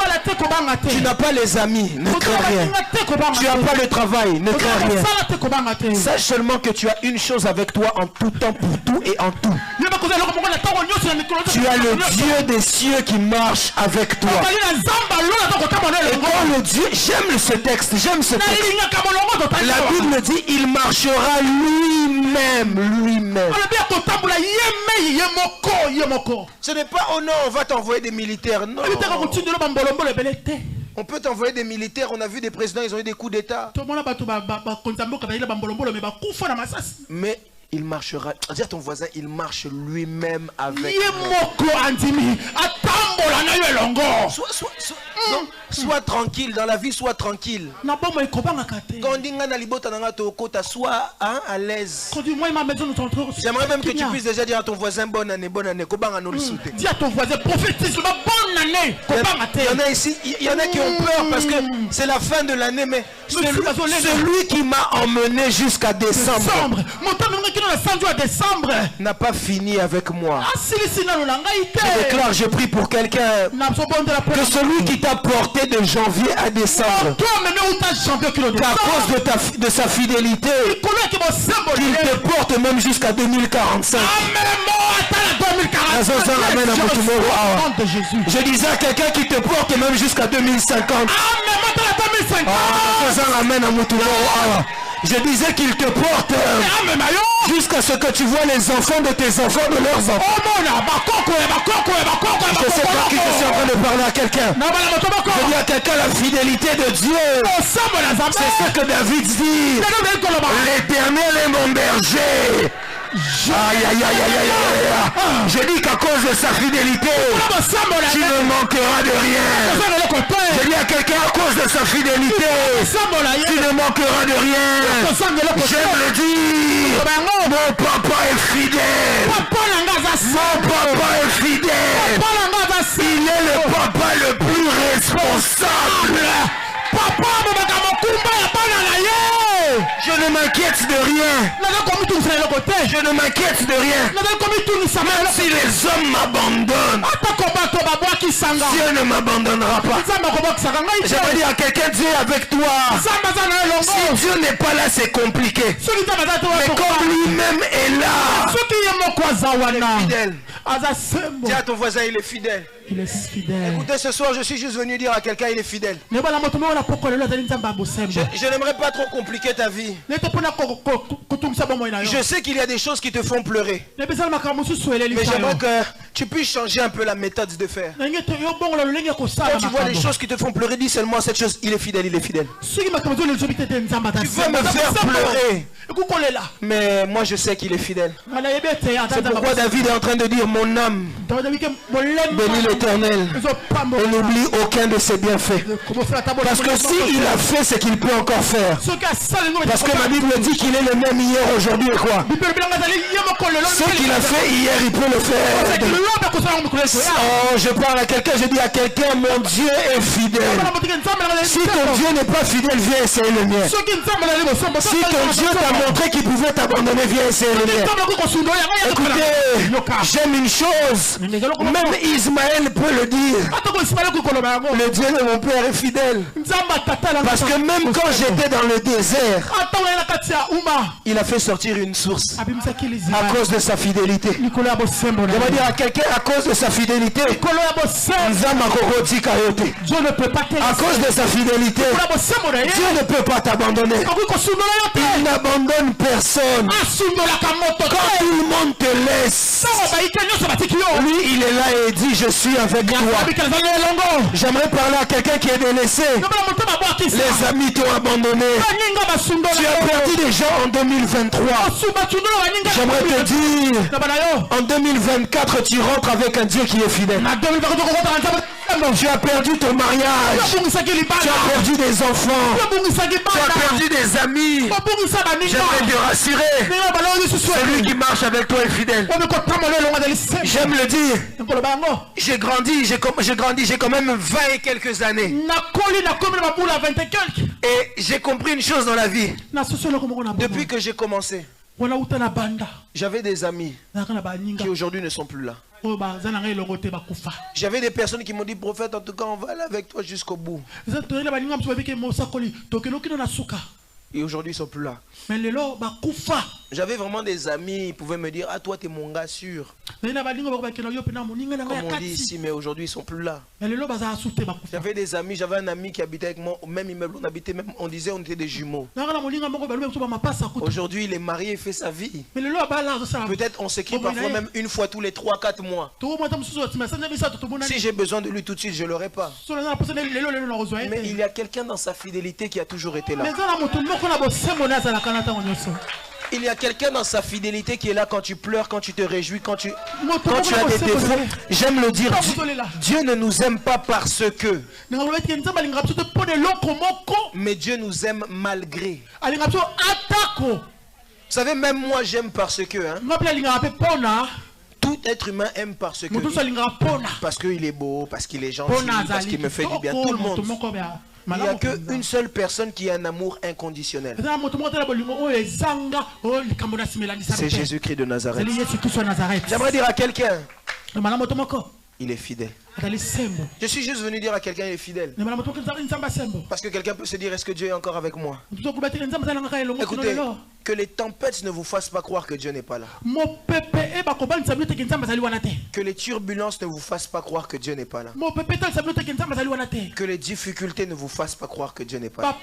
Tu n'as pas les amis, ne crains rien. Tu n'as pas le travail, ne crains rien. Sache seulement que tu as une chose avec toi en tout temps, pour tout et en tout. Tu as le Dieu des cieux qui marche avec toi. Et quand le Dieu, j'aime ce texte, j'aime ce texte. La Bible dit, il marchera lui-même. Ce n'est pas, oh non, on va t'envoyer des militaires. Non. On peut t'envoyer des militaires, on a vu des présidents, ils ont eu des coups d'état. Mais il marchera, dire ton voisin, il marche lui-même avec Sois tranquille, dans la vie, sois tranquille. Quand sois à l'aise. J'aimerais même que tu puisses déjà dire à ton voisin bonne année. Dis à ton voisin, prophétise bonne année. Il y en a ici, il y en a qui ont peur parce que c'est la fin de l'année, mais celui qui m'a emmené jusqu'à décembre n'a pas fini avec moi. Je déclare, je prie pour quelqu'un, que celui qui t'a porté de janvier à décembre, qu'à cause de sa fidélité, qu'il te porte même jusqu'à 2045. Je disais à quelqu'un qui te porte même jusqu'à 2050. Je disais qu'il te porte jusqu'à ce que tu vois les enfants de tes enfants, de leurs enfants. Je sais pas qui je suis en train de parler à quelqu'un. Je dis à quelqu'un la fidélité de Dieu. C'est ce que David dit. L'Éternel est mon berger. Aïe aïe aïe aïe aïe. Je dis qu'à cause de sa fidélité, tu ne manqueras de rien. Je dis à quelqu'un, à cause de sa fidélité, tu ne manqueras de rien. J'aime le dire, mon papa est fidèle. Mon papa est fidèle. Il est le papa le plus responsable. Je ne m'inquiète de rien. Je ne m'inquiète de rien. Même si les hommes m'abandonnent, Dieu ne m'abandonnera pas. J'aimerais dire à quelqu'un, Dieu est avec toi. Si Dieu n'est pas là, c'est compliqué. Mais comme lui-même est là, il est fidèle. Dis à ton voisin, il est fidèle. Il est fidèle. Écoutez, ce soir, je suis juste venu dire à quelqu'un, il est fidèle. Je n'aimerais pas trop compliquer ta vie. Je sais qu'il y a des choses qui te font pleurer. Mais j'aimerais que tu puisses changer un peu la méthode de faire. Quand tu vois des choses qui te font pleurer, dis seulement cette chose, il est fidèle, il est fidèle. Tu veux me faire pleurer, mais moi je sais qu'il est fidèle. C'est pourquoi David est en train de dire, mon âme bénis l'Éternel et n'oublie aucun de ses bienfaits. Parce que s'il a fait ce qu'il peut encore faire, parce que ma Bible dit qu'il est le même hier, aujourd'hui et quoi. Ce qu'il a fait hier, il peut le faire. Oh, je parle à quelqu'un, je dis à quelqu'un, mon Dieu est fidèle. Si ton Dieu n'est pas fidèle, viens essayer le mien. Si ton Dieu t'a montré qu'il pouvait t'abandonner, viens essayer le mien. Écoutez, j'aime une chose, même Ismaël peut le dire. Le Dieu de mon père est fidèle. Parce que même quand j'étais dans le désert, il a fait sortir une source à cause de sa fidélité. Je vais dire à quelqu'un, à cause de sa fidélité, Dieu ne peut pas. À cause de sa fidélité, Dieu ne peut pas t'abandonner. t'abandonner. Il n'abandonne personne. Quand tout le monde te laisse, lui il est là et il dit je suis avec toi. J'aimerais parler à quelqu'un qui est délaissé. Les amis t'ont abandonné. Tu as perdu des gens en 2023. J'aimerais te dire, en 2024 tu rentres avec un Dieu qui est fidèle. Tu as perdu ton mariage. Tu as perdu des enfants. Tu as perdu des amis. J'aimerais te rassurer. Celui qui marche avec toi est fidèle. J'aime le dire. J'ai grandi, j'ai quand même 20 et quelques années. Et j'ai compris une chose dans la vie. Depuis que j'ai commencé, j'avais des amis qui aujourd'hui ne sont plus là. J'avais des personnes qui m'ont dit, prophète, en tout cas, on va aller avec toi jusqu'au bout. Et aujourd'hui, ils ne sont plus là. J'avais vraiment des amis, ils pouvaient me dire, ah toi, tu es mon gars sûr. Comme on dit ici, mais aujourd'hui, ils ne sont plus là. J'avais des amis, j'avais un ami qui habitait avec moi au même immeuble, on disait on était des jumeaux. Aujourd'hui, il est marié, il fait sa vie. Peut-être on s'écrit parfois même une fois tous les 3-4 mois. Si j'ai besoin de lui tout de suite, je ne l'aurai pas. Mais il y a quelqu'un dans sa fidélité qui a toujours été là. Il y a quelqu'un dans sa fidélité qui est là quand tu pleures, quand tu te réjouis, quand tu as des défauts. J'aime le dire, Dieu ne nous aime pas parce que, mais Dieu nous aime malgré. Vous savez, même moi j'aime parce que. Tout être humain aime parce que. Parce qu'il est beau, parce qu'il est gentil, parce qu'il me fait du bien. Tout le monde. Il n'y a qu'une seule personne qui a un amour inconditionnel. C'est Jésus-Christ de Nazareth. J'aimerais dire à quelqu'un, il est fidèle. Je suis juste venu dire à quelqu'un il est fidèle. Parce que quelqu'un peut se dire, est-ce que Dieu est encore avec moi? Écoutez, que les tempêtes ne vous fassent pas croire que Dieu n'est pas là. Que les turbulences ne vous fassent pas croire que Dieu n'est pas là. Que les difficultés ne vous fassent pas croire que Dieu n'est pas là.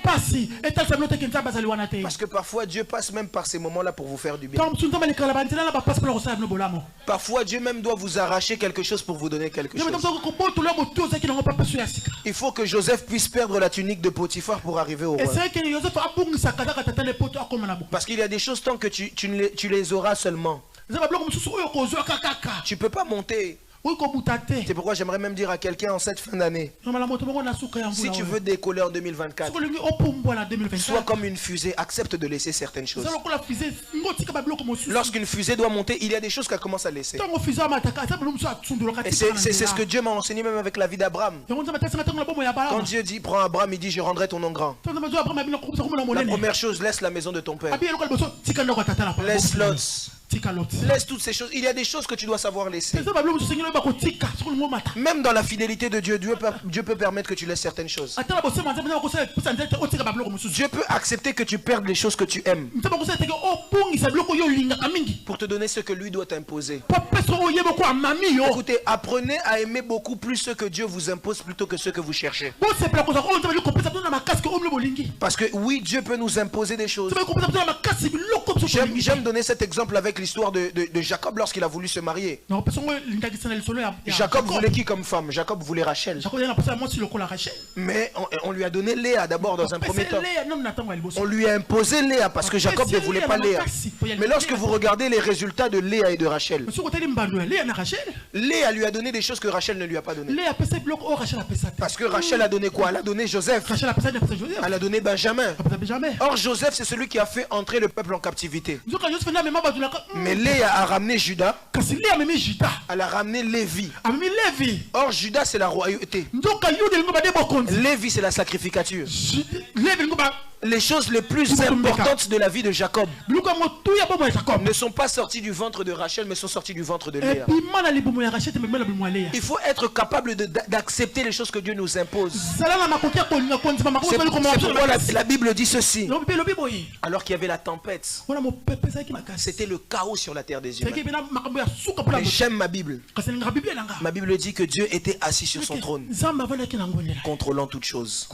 Parce que parfois Dieu passe même par ces moments-là pour vous faire du bien. Parfois Dieu même doit vous arracher quelque chose pour vous donner quelque chose. Il faut que Joseph puisse perdre la tunique de Potiphar pour arriver au roi. Parce qu'il y a des choses tant que tu les auras seulement. Tu ne peux pas monter. C'est pourquoi j'aimerais même dire à quelqu'un en cette fin d'année, si tu veux décoller en 2024, sois comme une fusée, accepte de laisser certaines choses. Lorsqu'une fusée doit monter, il y a des choses qu'elle commence à laisser. Et c'est ce que Dieu m'a enseigné même avec la vie d'Abraham. Quand Dieu dit, prends Abraham, il dit, je rendrai ton nom grand. La première chose, laisse la maison de ton père. Laisse Lot. Laisse toutes ces choses. Il y a des choses que tu dois savoir laisser. Même dans la fidélité de Dieu, Dieu peut permettre que tu laisses certaines choses. Dieu peut accepter que tu perdes les choses que tu aimes pour te donner ce que lui doit t'imposer. Écoutez, apprenez à aimer beaucoup plus ce que Dieu vous impose plutôt que ce que vous cherchez. Parce que oui, Dieu peut nous imposer des choses. J'aime donner cet exemple avec l'histoire de Jacob lorsqu'il a voulu se marier. Jacob voulait qui comme femme? Jacob voulait Rachel. Mais on lui a donné Léa d'abord dans un premier temps. On lui a imposé Léa parce que Jacob ne voulait pas Léa. Mais lorsque vous regardez les résultats de Léa et de Rachel, Léa lui a donné des choses que Rachel ne lui a pas donné. Parce que Rachel a donné quoi? Elle a donné Joseph. Elle a donné Benjamin. Or Joseph c'est celui qui a fait entrer le peuple en captivité. Mais Léa a ramené Judas. Elle a ramené Lévi. Or Judas c'est la royauté. Lévi c'est la sacrificature. Les choses les plus importantes de la vie de Jacob ne sont pas sorties du ventre de Rachel, mais sont sorties du ventre de Léa. Il faut être capable d'accepter les choses que Dieu nous impose. C'est pourquoi la Bible dit ceci. Alors qu'il y avait la tempête, c'était le chaos sur la terre des humains. Et j'aime ma Bible. Ma Bible dit que Dieu était assis sur son trône, contrôlant toutes choses.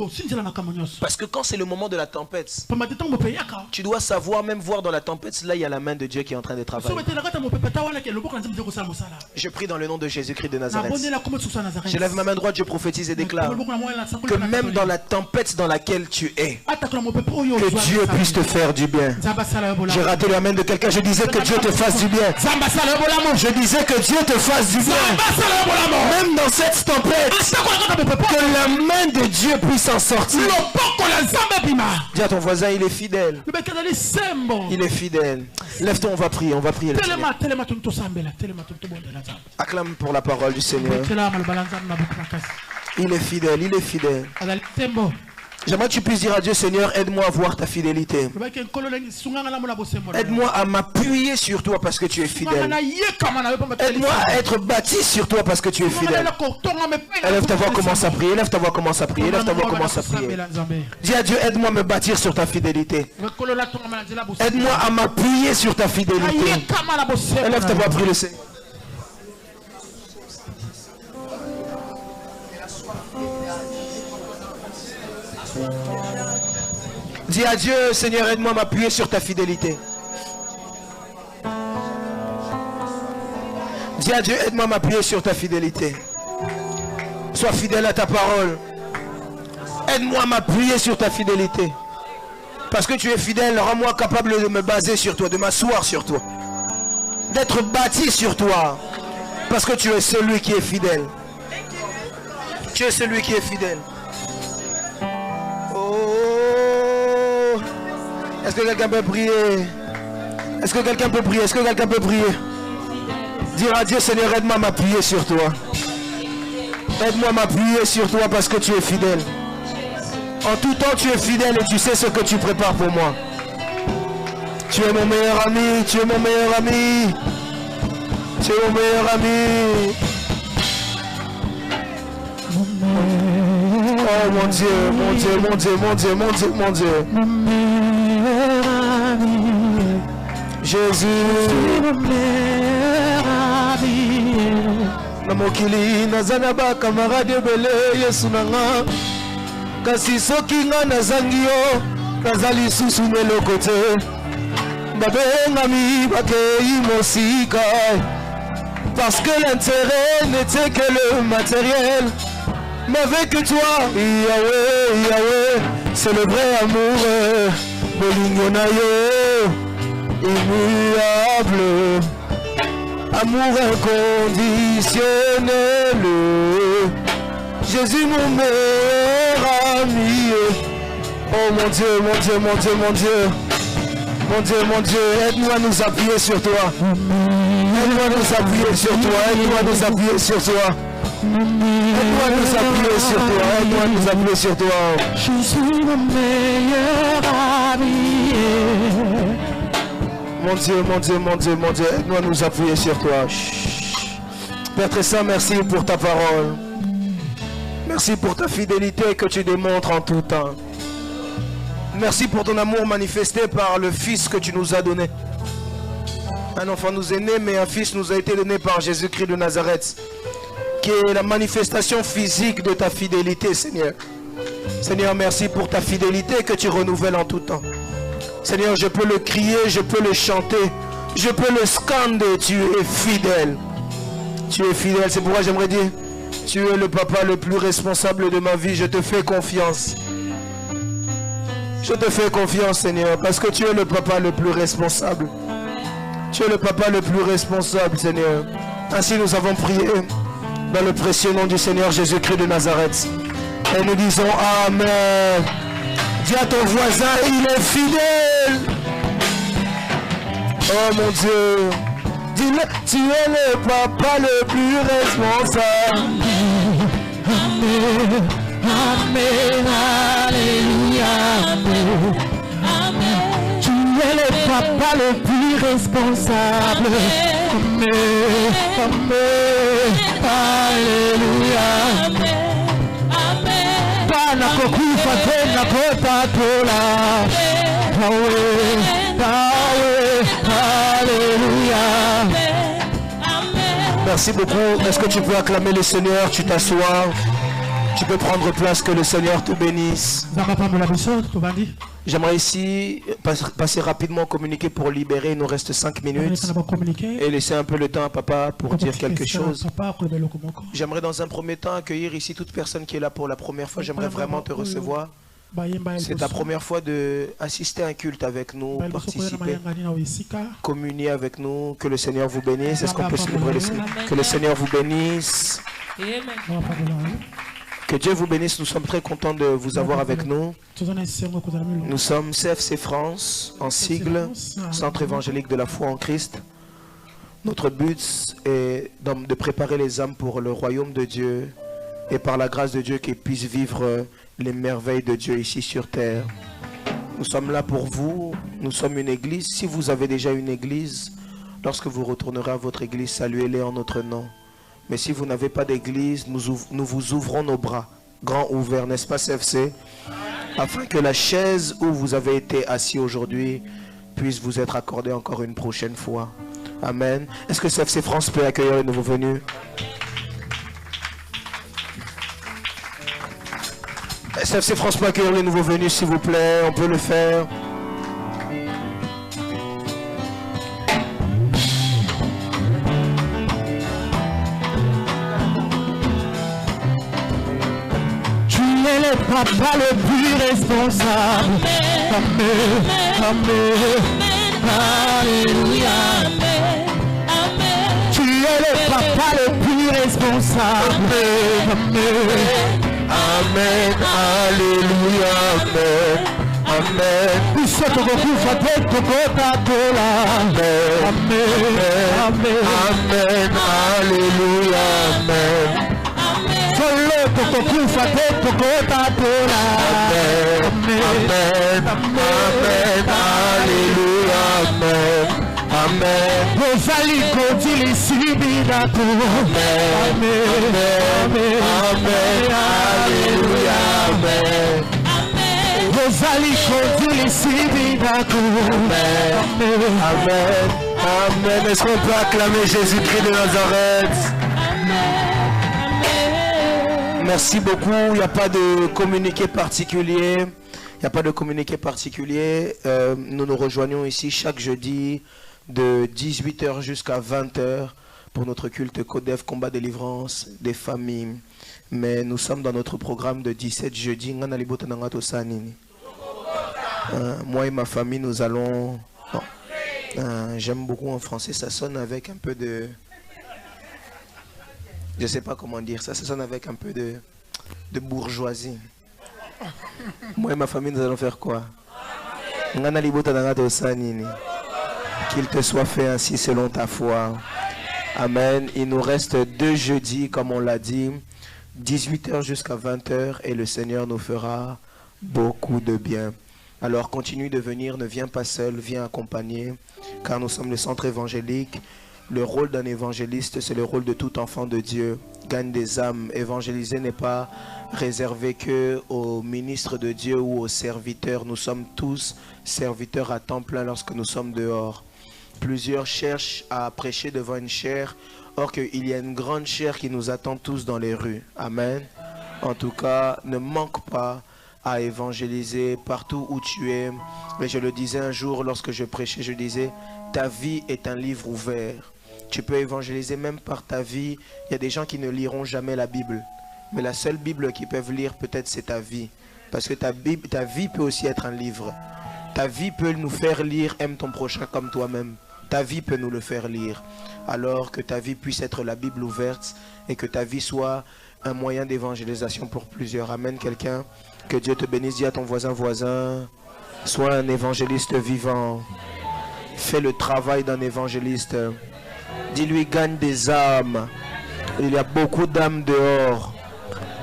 Parce que quand c'est le moment de la tempête, tempête, tu dois savoir, même voir dans la tempête, là il y a la main de Dieu qui est en train de travailler. Je prie dans le nom de Jésus-Christ de Nazareth. Je lève ma main droite, je prophétise et déclare que même dans la tempête dans laquelle tu es, que Dieu puisse te faire du bien. J'ai raté la main de quelqu'un, je disais que Dieu te fasse du bien. Je disais que Dieu te fasse du bien. Même dans cette tempête, que la main de Dieu puisse en sortir. Dis à ton voisin, il est fidèle. Il est fidèle. Lève-toi, on va prier le Seigneur. Acclame pour la parole du Seigneur. Il est fidèle, il est fidèle. J'aimerais que tu puisses dire à Dieu, Seigneur, aide-moi à voir ta fidélité. Aide-moi à m'appuyer sur toi parce que tu es fidèle. Aide-moi à être bâti sur toi parce que tu es fidèle. Lève ta voix, commence à prier. Lève ta voix, commence à prier. Lève ta voix, commence à prier. Dis à Dieu, aide-moi à me bâtir sur ta fidélité. Aide-moi à m'appuyer sur ta fidélité. Lève ta voix, prie le Seigneur. Dis à Dieu, Seigneur, aide-moi à m'appuyer sur ta fidélité. Dis à Dieu, aide-moi à m'appuyer sur ta fidélité. Sois fidèle à ta parole. Aide-moi à m'appuyer sur ta fidélité. Parce que tu es fidèle, rends-moi capable de me baser sur toi, de m'asseoir sur toi. D'être bâti sur toi. Parce que tu es celui qui est fidèle. Tu es celui qui est fidèle. Est-ce que quelqu'un peut prier? Est-ce que quelqu'un peut prier? Est-ce que quelqu'un peut prier? Dire à Dieu, Seigneur, aide-moi à m'appuyer sur toi. Aide-moi à m'appuyer sur toi parce que tu es fidèle. En tout temps, tu es fidèle et tu sais ce que tu prépares pour moi. Tu es mon meilleur ami, tu es mon meilleur ami. Tu es mon meilleur ami. Oh mon Dieu, mon Dieu, mon Dieu, mon Dieu, mon Dieu, mon Dieu. Jésus, namokili nazanaba camarade bele Yesu nanga kasi soki nga nazangi yo nazali susu meloko te babengami bakei mosika parce que l'intérêt n'était que le matériel. Mais avec toi, Yahweh, Yahweh, c'est le vrai amour. Bolingonayo, immuable, amour inconditionnel. Jésus, mon meilleur ami. Oh mon Dieu, mon Dieu, mon Dieu, mon Dieu. Mon Dieu, mon Dieu, aide-nous à nous appuyer sur toi. Aide-nous à nous appuyer sur toi. Aide-nous à nous appuyer sur toi. Aide-moi à nous appuyer sur toi, aide-moi à nous appuyer sur toi. Je suis mon meilleur ami. Mon Dieu, mon Dieu, mon Dieu, mon Dieu, aide-moi à nous appuyer sur toi. Père très saint, merci pour ta parole. Merci pour ta fidélité que tu démontres en tout temps. Merci pour ton amour manifesté par le Fils que tu nous as donné. Un enfant nous est né, mais un Fils nous a été donné par Jésus-Christ de Nazareth, qui est la manifestation physique de ta fidélité, Seigneur. Seigneur, merci pour ta fidélité que tu renouvelles en tout temps. Seigneur, je peux le crier, je peux le chanter, je peux le scander. Tu es fidèle. Tu es fidèle, c'est pourquoi j'aimerais dire, tu es le papa le plus responsable de ma vie. Je te fais confiance. Je te fais confiance, Seigneur, parce que tu es le papa le plus responsable. Tu es le papa le plus responsable, Seigneur. Ainsi nous avons prié dans le précieux nom du Seigneur Jésus-Christ de Nazareth. Et nous disons Amen. Dis à ton voisin, il est fidèle. Oh mon Dieu. Dis-le, tu es le papa le plus responsable. Amen. Amen. Alléluia. Amen. Tu es le papa le plus responsable. Amen. Amen. Alléluia. Amen. Pana kokufa tena kota tola. Yahweh. Alléluia. Merci beaucoup. Est-ce que tu peux acclamer le Seigneur? Tu t'assois. Tu peux prendre place, que le Seigneur te bénisse. J'aimerais ici passer rapidement communiquer pour libérer. Il nous reste 5 minutes. Et laisser un peu le temps à papa pour dire quelque chose. J'aimerais dans un premier temps accueillir ici toute personne qui est là pour la première fois. J'aimerais vraiment te recevoir. C'est ta première fois d'assister à un culte avec nous, participer, communier avec nous. Que le Seigneur vous bénisse. Est-ce qu'on peut célébrer le Seigneur? Que le Seigneur vous bénisse. Que Dieu vous bénisse. Nous sommes très contents de vous avoir avec nous. Nous sommes CFC France, en sigle, Centre évangélique de la foi en Christ. Notre but est de préparer les âmes pour le royaume de Dieu et par la grâce de Dieu qu'ils puissent vivre les merveilles de Dieu ici sur terre. Nous sommes là pour vous. Nous sommes une église. Si vous avez déjà une église, lorsque vous retournerez à votre église, saluez-les en notre nom. Mais si vous n'avez pas d'église, nous vous ouvrons nos bras, grands ouverts, n'est-ce pas CFC? Afin que la chaise où vous avez été assis aujourd'hui puisse vous être accordée encore une prochaine fois. Amen. Est-ce que CFC France peut accueillir les nouveaux venus? CFC France peut accueillir les nouveaux venus, s'il vous plaît. On peut le faire. Papa le plus responsable. Amen, amen, alléluia. Tu es le papa le plus responsable. Amen, amen, alléluia, amen, amen. Nous sommes beaucoup fatigués de Coca-Cola. Amen, amen, amen, alléluia, amen. Amen, amen, amen, alléluia, amen, amen. Rosalie continue Sibidako. Amen, amen, amen, alléluia, amen. Rosalie continue Sibidako. Amen, amen, amen. Est-ce qu'on peut acclamer Jésus-Christ de Nazareth? Merci beaucoup. Il n'y a pas de communiqué particulier. Il n'y a pas de communiqué particulier. Nous nous rejoignons ici chaque jeudi de 18 h jusqu'à 20 h pour notre culte Codef, combat délivrance des familles. Mais nous sommes dans notre programme de 17 jeudi. Moi et ma famille, nous allons... J'aime beaucoup en français, ça sonne avec un peu de... Je ne sais pas comment dire ça, ça sonne avec un peu de bourgeoisie. Moi et ma famille, nous allons faire quoi? Qu'il te soit fait ainsi selon ta foi. Amen. Il nous reste 2 jeudis, comme on l'a dit, 18 h jusqu'à 20 h, et le Seigneur nous fera beaucoup de bien. Alors continue de venir, ne viens pas seul, viens accompagner, car nous sommes le centre évangélique. Le rôle d'un évangéliste, c'est le rôle de tout enfant de Dieu. Gagne des âmes. Évangéliser n'est pas réservé que aux ministres de Dieu ou aux serviteurs. Nous sommes tous serviteurs à temps plein lorsque nous sommes dehors. Plusieurs cherchent à prêcher devant une chaire, or qu'il y a une grande chaire qui nous attend tous dans les rues. Amen. En tout cas, ne manque pas à évangéliser partout où tu es. Et je le disais un jour lorsque je prêchais, je disais, ta vie est un livre ouvert. Tu peux évangéliser même par ta vie. Il y a des gens qui ne liront jamais la Bible. Mais la seule Bible qu'ils peuvent lire peut-être c'est ta vie. Parce que ta vie peut aussi être un livre. Ta vie peut nous faire lire, aime ton prochain comme toi-même. Ta vie peut nous le faire lire. Alors que ta vie puisse être la Bible ouverte et que ta vie soit un moyen d'évangélisation pour plusieurs. Amen quelqu'un. Que Dieu te bénisse. Dis à ton voisin, sois un évangéliste vivant. Fais le travail d'un évangéliste. Dis-lui, gagne des âmes. Il y a beaucoup d'âmes dehors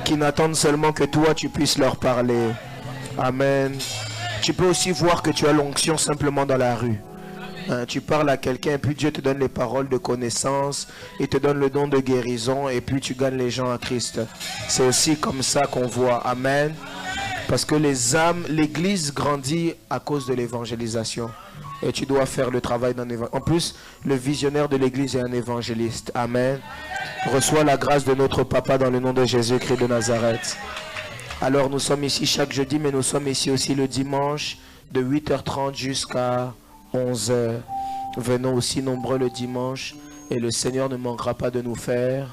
qui n'attendent seulement que toi tu puisses leur parler. Amen. Tu peux aussi voir que tu as l'onction simplement dans la rue. Tu parles à quelqu'un et puis Dieu te donne les paroles de connaissance, il te donne le don de guérison et puis tu gagnes les gens à Christ. C'est aussi comme ça qu'on voit. Amen. Parce que les âmes, l'église grandit à cause de l'évangélisation. Et tu dois faire le travail d'un évangéliste. En plus, le visionnaire de l'église est un évangéliste. Amen. Reçois la grâce de notre papa dans le nom de Jésus-Christ de Nazareth. Alors nous sommes ici chaque jeudi, mais nous sommes ici aussi le dimanche de 8h30 jusqu'à 11h. Venons aussi nombreux le dimanche et le Seigneur ne manquera pas de nous faire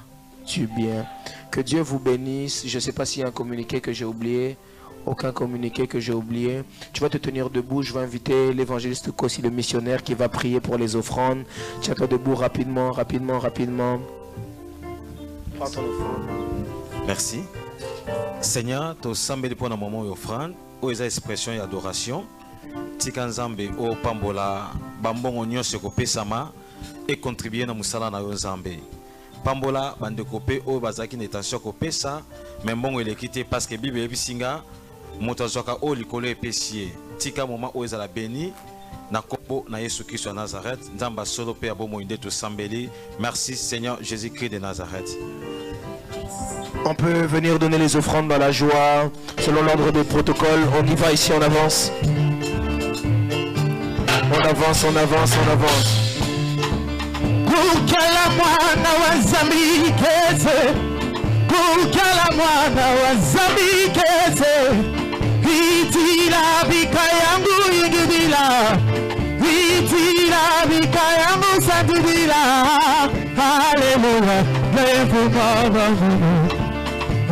du bien. Que Dieu vous bénisse. Je ne sais pas s'il y a un communiqué que j'ai oublié. Aucun communiqué que j'ai oublié. Tu vas te tenir debout. Je vais inviter l'évangéliste Kossi, le missionnaire, qui va prier pour les offrandes. Tiens-toi debout rapidement, rapidement, rapidement. Prends ton offrande. Merci. Seigneur, tu as pour un moment d'offrande, ou une expression d'adoration. Tika Nzambe o pambola bambongo nyonso ko pesama et contribuer na musala na yo Nzambe. Pambola bande kopé o bazaki na intention ko pesa mais mbongo elekité parce que Bible ebisinga moto azoka o likolo epesie. Tika moment o ezala béni na kombo na Yesu Christ de Nazareth. Nzamba solo pe abomo inde to sambeli. Merci Seigneur Jésus-Christ de Nazareth. On peut venir donner les offrandes dans la joie selon l'ordre du protocole. On y va ici, on avance. On avance, on avance, on avance. Kukala mwana wa Nzambe kese, kukala mwana wa Nzambe kese, itira bika yangu ingibila, itira bika yangu santibila. Hallelujah, nefu baba mwana,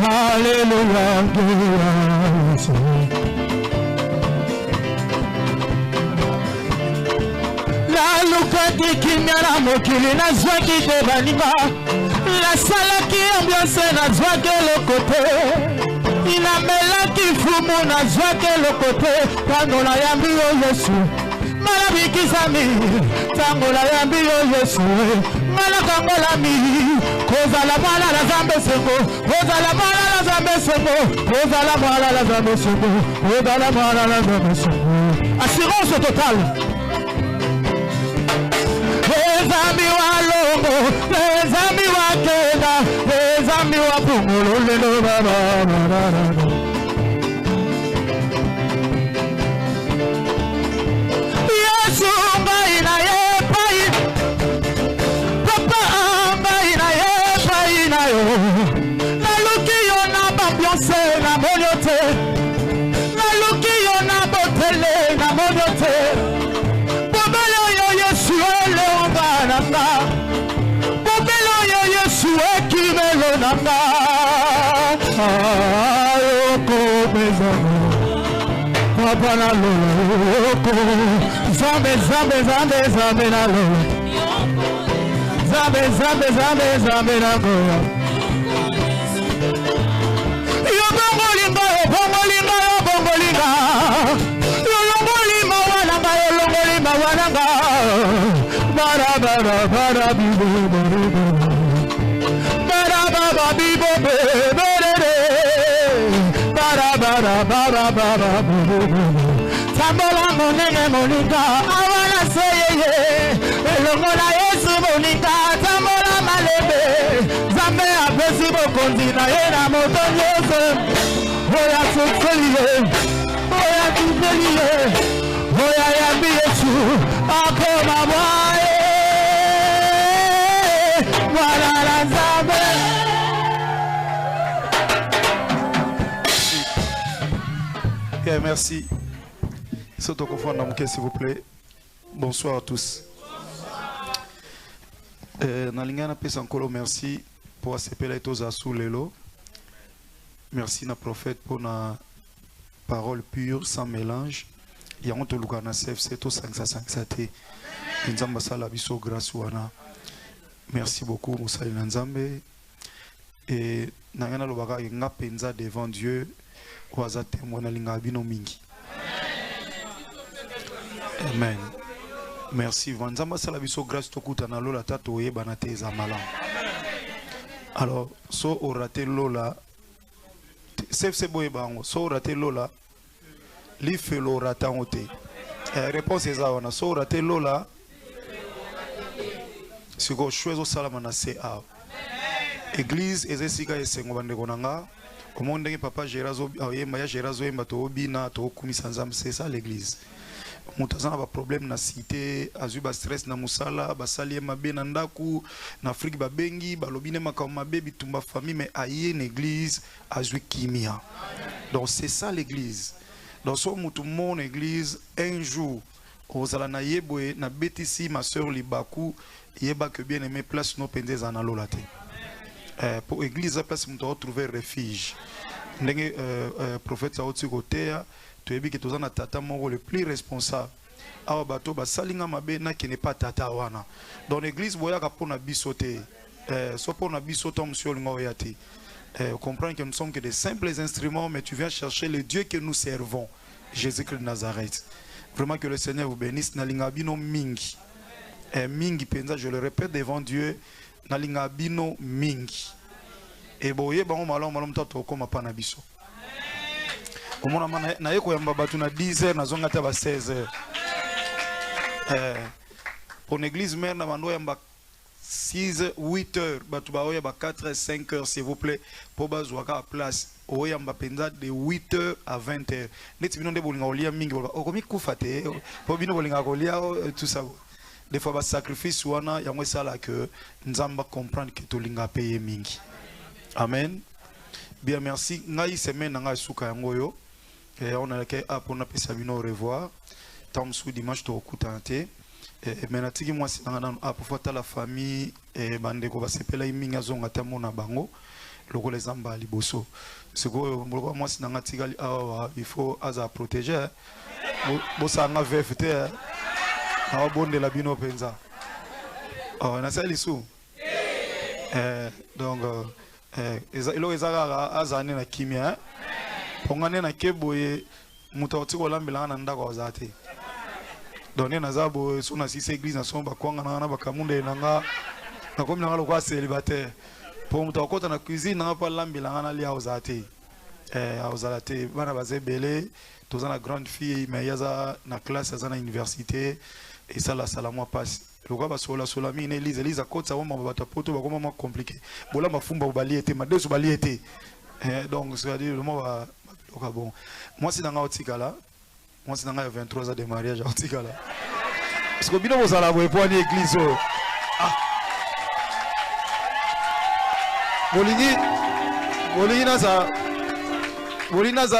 hallelujah, glory. La lukati kimyana mokili na zwaki te baninga. La salaki ambiance na zwaki lokote. Ina melaki fumu na zwaki lokote. Tango na yambi yo Yesu Malabiki sami. Tango na yambi yo Yesu Malakangola mi. Koza la mala la zambe sengo. Koza la mala la zambe sengo. Koza la mala la zambe sengo. Koza la mala la zambe sengo. Assurance totale. Les amis wa longo, les amis wa keda, les amis wa pumolo lelo baba. Yesu ngai na ye pai, papa ngai na ye pai na yo. Na luki yo na bambiance na monyote, na luki yo na botele na monyote. Bobelo yo Yesu ekimelo nanga ayoko bezamo papa na loko zambe zambe zambe zambe na lo zambe zambe zambe zambe na go yo bongolinga yo bongolinga yo bongolinga yo longolima wananga yo longolima wananga bara bara bara bibo bara bara bibo bara bara bara bara tambola monenge monika awana seye elongola Yesu monika tambola malebe zambe apesi bokonzi na ye na moto nyose oya tufelie oya tufelie oya yambi Yesu akoma mwae wala la zambe. Okay, merci. S'il vous plaît. Bonsoir à tous. Nalingana pesa encore merci pour accepter tous à sous lelo. Merci na prophète pour na parole pure sans mélange. Il y a un truc à CFC tout 5 te. Nzamba sala biso grâce wana. Merci beaucoup Moussa Nzambe. Et nangana lobaka nga penza devant Dieu waza témoin na linga bino mingi. Amen. Merci. Nzamba sala biso grâce to kutana lola tato yeba te za malam. Alors so o raté lola CFC boye bango so o raté lola li fait lo rata ote. Réponse est ça on a so raté lola. Si go choiso salama na CA. Église ezesika esengo bandeko nanga. Comment ndenge papa Gerazo yemba ya Gerazo yemba to bina to kumisa nzambe c'est ça l'église. Mutazana ba problème na cité azu ba stress na musala ba salie mabe na ndaku na Afrique ba bengi ba lobine makao mabe bitumba famille mais aye une église azu kimia. Donc c'est ça l'église. Dans son mon église, un jour, aux alana yeboé, na bétissi, ma soeur Libaku, yeba que bien aimé place nos pendez en alolate. Pour l'église, la place, nous retrouver refuge. Le prophète Saoti Kotea, tu es bien que tu as tata moro le plus responsable. Awa bato ba salinga mabena qui n'est pas tata wana. Dans l'église, boya ka pona bisoté. Soit pona bisoté monsieur ngoyati. Comprends que nous sommes que des simples instruments, mais tu viens chercher le Dieu que nous servons, Jésus-Christ de Nazareth. Vraiment que le Seigneur vous bénisse. Nalingabino mingi. Mingi penza, je le répète devant Dieu. Nalingabino mingi. Et boye bango malom tato koma pana biso. Omona na yeko yamba batu na 10h na zonga ta ba 16h. Pour l'église mère na mando yamba 6h, 8h, batu ba oya ba 4h, 5h s'il vous plaît pour bazwaka à place. Oya yamba penza de 8h à 20h. Neti bino de bolinga olia mingi okomi kufate. Po bino bolinga olia tout ça. Des fois ba sacrifice wana yango sala que nzamba comprendre que to linga payer mingi. Amen. Bien, merci. Ngai semaine nanga suka yangoyo. Et on a que pour na pesa bino au revoir. Tam sou dimanche to okutante. Et menatiki moi si nanga na pour fata la famille et bande ko ba sepela iminga zonga tamo na bango. Loko les amba liboso. Siko moi si nanga tigali il faut aza protéger. Bo sanga vefete. Na bonde la bino penza. Oh na sali sou. Donc elo ezaka azane na kimia pongane na keboye mutauti kolambela na ndako ozate donné na zabo so na six église na so bakwanga na bakamunde nanga na komi na lokwa célibataire pour mutakota na cuisine na pa lambela na lia ozate ozalate bana bazebele toza na grande fille mais yaza na classe yaza na université et ça la salamo passe. Le gars va sur la solamine, Elise à côte, ça va m'abattre pour tout, va comment compliqué. Bola ma fumba au baliété, ma deux au baliété. Donc, c'est-à-dire, le mot va. Bon. Moi, c'est dans la Otikala. Moi, c'est dans la 23 ans de mariage à Otikala. Parce que bien, vous allez avoir pour l'église. Bolina, ça,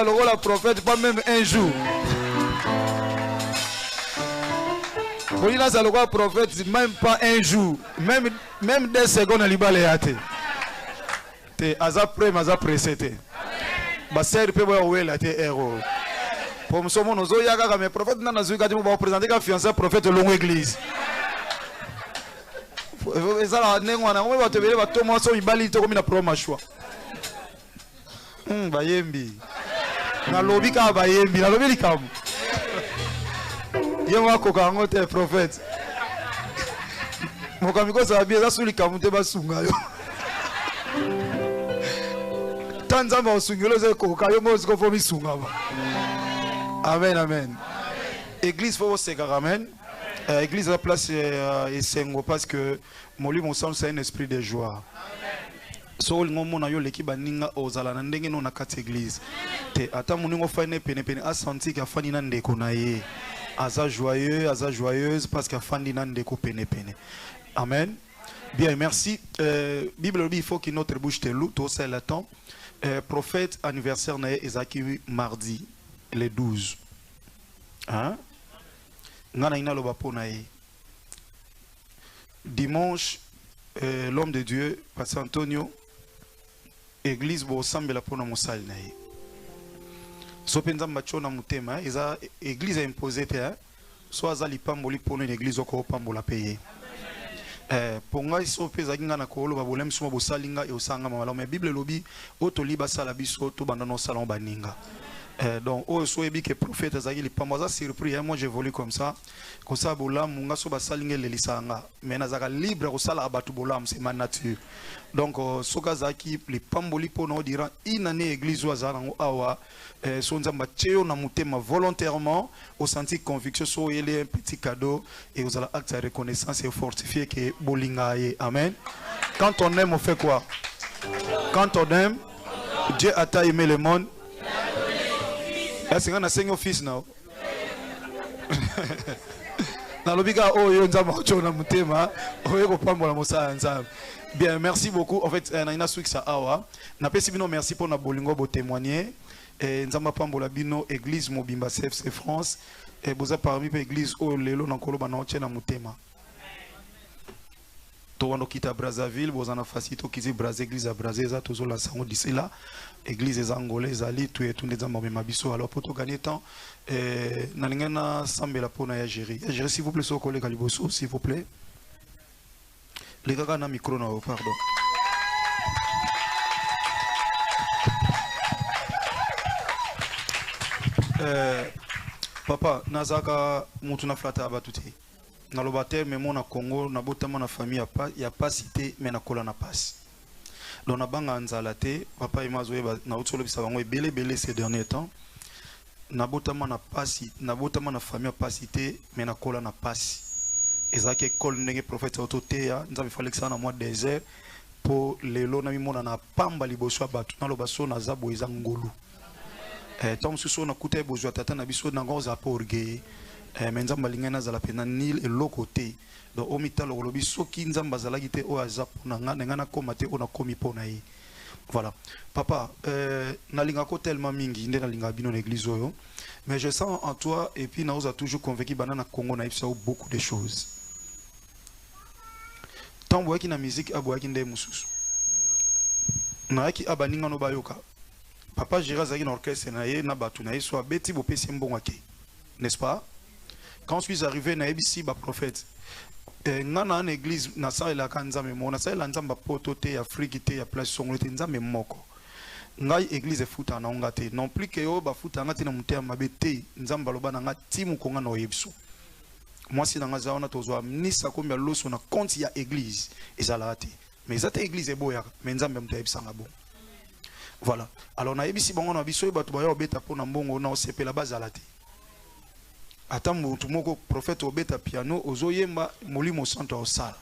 le rôle la prophète, pas même un jour. Bolina ça le roi prophète même pas un jour, même 2 secondes à l'ibale te azapré c'était. Ba ser pe boya wela te héros. Pour me somo nozo yaga mais prophète na nazu kati mo ba présenter ka fiancé prophète longue église. Ça la nengo na mo ba te bele ba to mo so ibali to comme na pro machwa. Bayembi. Na lobi ka bayembi, na lobi likam. Ye mwa koka ngote prophète. Mokamiko sa bien za suli kamute basunga yo. Tanzamba osungelo ze koka yo mo ziko fomi sunga ba. Amen amen. Église faut se amen. Église la place et sengo parce que moli mon sang c'est un esprit de joie. So ngomo na yo leki baninga ozala na ndenge no na kati église. Te ata muningo fane pene a senti ka fani na ndeko na ye. Aza joyeuse parce qu'à fin d'inan de pene pene. Amen. Bien, merci. Bible il faut que notre bouche te loue, tout ça le temps. Prophète anniversaire na ezaki mardi le 12. Hein? Ngana ina loba po na ye. Dimanche l'homme de Dieu, Pasteur Antonio, église bo sambela po na mosali na ye. So penza machona mutema eza église imposée te so azali pamboli pour une église ko pambola payer ponga so peza kinga na kolo ba bolem suma bo salinga e osanga mala mais bible lobi otoliba sala biso to banda no salon baninga donc o so ebi que prophète azali li pambaza surpris moi j'évolue comme ça bolam munga so ba salinga le lisanga mais nazaka libre ko sala batu bolam c'est ma nature donc soka zaki li pamboli pour no dira inane église wazana awa so nzamba tcheo na mutema volontairement au senti conviction so yele un petit cadeau et vous allez acte de reconnaissance et fortifier que bolinga ye amen. Quand on aime on fait quoi? Quand on aime, Dieu a tant aimé le monde. Est-ce qu'on a 5 fils now? Na lobika oh yo nzamba chona mutema oyo ko pambola mosala nzamba. Bien, merci beaucoup. En fait, na ina swik sa awa. Na pesi bino merci pour na bolingo bo témoigner. nzamba pambola bino église mobimba CFC France et boza parmi pe église o lelo na koloba na otena mutema to wano kita Brazzaville boza na facilité kizi Brazza église à Brazza tozo la sango d'ici là église les angolais ali tout et tout nzamba mema biso alors pour to gagner temps na lingana sambela pona ya gérer s'il vous plaît so collègue liboso s'il vous plaît les gars na micro na pardon. Papa, nazaka mutu na flata abatuti. Na lobater mais mon na Congo na botama na famille ya pas cité mais na kola na passe. Donc na banga nzalate papa imazoe na utsolo bisa bango belé ces derniers temps. Na botama na passe na botama na famille pas cité mais na kola na passe. Ezake kol ndenge prophète autotea nzabe falexana na mois désert pour lelo na mimona na pamba liboso abatu na lobaso na zabo ezangolu. Tom suso na kuta bozo tata na biso na ngoza porge menzamba lingana za la pena nil et lokote do omita lobi soki nzamba za lagite o azapo na ngana komate ona komi pona yi. Voilà papa na linga ko tellement mingi ndé na linga bino na église oyo mais je sens en toi et puis na oza toujours convaincu banana Congo na ifsa beaucoup de choses tant boyaki na musique aboyaki ndé mususu na yaki abaninga no bayoka. Papa Gérard Zagin orchestre na batu na soit beti bo pesi mbongake. N'est-ce pas? Quand je suis arrivé na ABC ba prophète ngana en église na sa la kanzambe mo na sa la nzamba poto te Afrique te ya place songolo te nzambe moko. Ngai église futa na ngate non plus que yo ba futa ngate na mutea mabete nzamba loba na ngati mu konga no yebso. Moi si na ngaza ona tozwa mnisa komya loso na compte ya église ezalate. Mais zate église eboya mais nzambe mutea yebsanga bon. Voilà. Alors na ebisi bango na biso bato ba yo beta pona mbongo na osepela bazalate. Ata mutu moko prophète obeta piano ozoyemba molimo santo osala.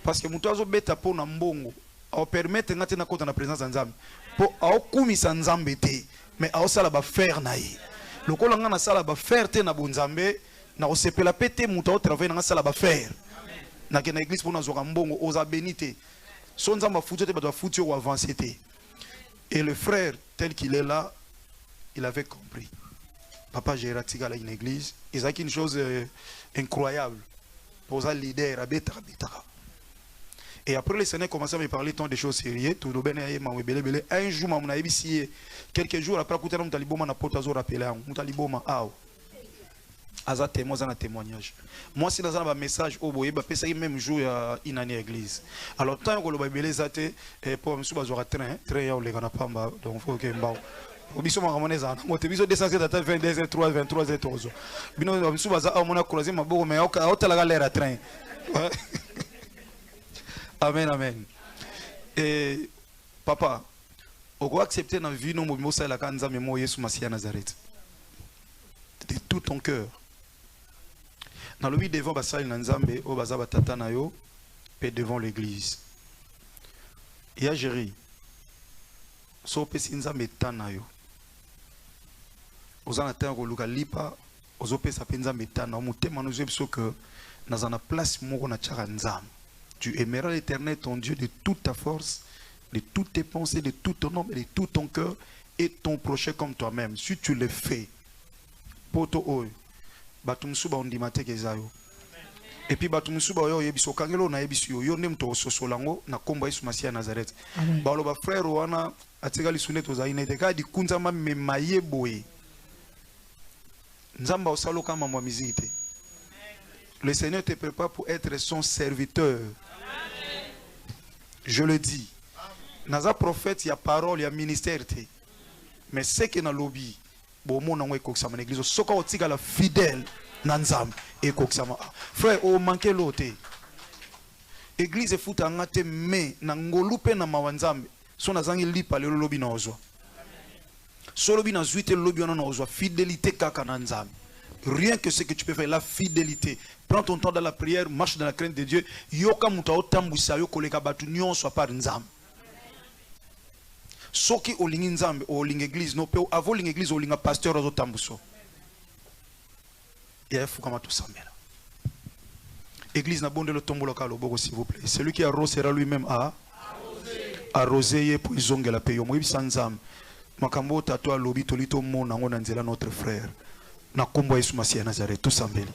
Parce que mutu azo beta pona mbongo au permettre ngati na kota na présence nzambe. Po au kumisa nzambe te mais au sala ba faire na ye. Lokola nga na sala ba faire te na bonzambe na osepela pete mutu au travailler na sala ba faire. Na ke na église pona zoka mbongo oza benite. So nzamba futu te bato futu ou avancer te. Et le frère, tel qu'il est là, il avait compris. Papa Gérard Tiga là une église, il a une chose incroyable. Pour un leader, et après le Seigneur commençait à me parler tant de choses sérieuses. Tout le bien un jour, mon ami, quelques jours après, quand on taliboma na porte azor rappelé, on taliboma ah. Aza témoin, un témoignage. Moi, si dans un message au boye, c'est le même jour à une année église. Alors, tant que le Bible est athée, pour me souvenir train ya les gana pamba, donc faut que mbao. Obiso ma ramones ana, mo te biso 207 22 3 23 14. Bino me souvenir a mona croiser ma bogo mais au tala galera train. Amen amen. Et papa, on doit accepter dans vie non mo ça la kanza mais mo Yesu Masia Nazareth. De tout ton cœur. Dans le but devant basali na nzambe o bazaba tata na yo pe devant l'église. Ya Jéri. So pesi nzambe tana yo. Ozana tango luka lipa ozo pesa pe nzambe tana mutema no zebiso que dans na place moko na tchaka nzambe. Tu aimeras l'Éternel ton Dieu de toute ta force, de toutes tes pensées, de tout ton âme et de tout ton cœur et ton prochain comme toi-même. Si tu le fais, poto oyo batumsuba ondimate kezayo et puis batumsuba oyo yebiso kangelo na yebiso yo nem to sosolango na komba Yesu Masia Nazareth balo ba frère wana atika lisuneto za inete ka di kunza ma memaye boye nzamba osalo kama mwa mizite. Le Seigneur te prépare pour être son serviteur. Je le dis. Naza prophète il y a parole il y a ministère te mais c'est que na lobby bon mon nom est koksama l'église soka otika la fidèle nanzam et koksama frère o manqué l'autre église futa ngate me na ngolupe na mawanzambe so nazangi lipa le lobi na ozwa so lobi na zuite lobi na ozwa fidélité kaka nanzam rien que ce que tu peux faire la fidélité prends ton temps dans la prière marche dans la crainte de Dieu yoka muta otambusa yo koleka batu nyonso par nzam. Soki olingi nzambe olingi église no pe avant olingi église olinga pasteur ozo tambuso ya fuka matu samela église na bonde le tombo local oboko s'il vous plaît celui qui arrosera lui-même a arroser pour izongela pe yo moyibi sanzam makambo tato alobi tolito mona ngo na nzela notre frère na kombo Yesu Masia Nazareth tout sambeli.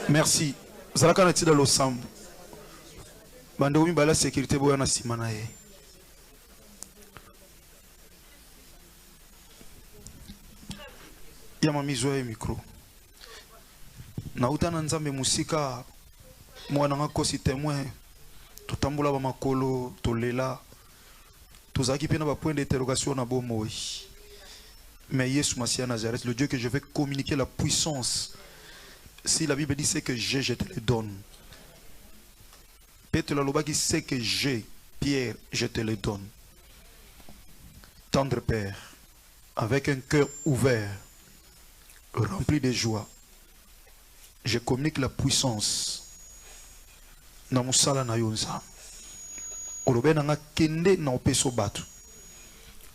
Merci. Zalaka na tida lo sam. Bande omi bala sécurité boya na simana ye. Ya mamizo ye micro. Na utana nzambe musika mwana nga kosi témoin. Tutambula ba makolo tolela. Tozaki pena ba point d'interrogation na bomoi. Mais Yesu Masia Nazareth, le Dieu que je vais communiquer la puissance. Si la Bible dit c'est que j'ai, je te le donne. Petre Laloba qui sait que j'ai, Pierre, je te le donne. Tendre Père, avec un cœur ouvert, rempli de joie, je communique la puissance. Dans mon sala na yonza. Olobe nanga kende na opeso batu.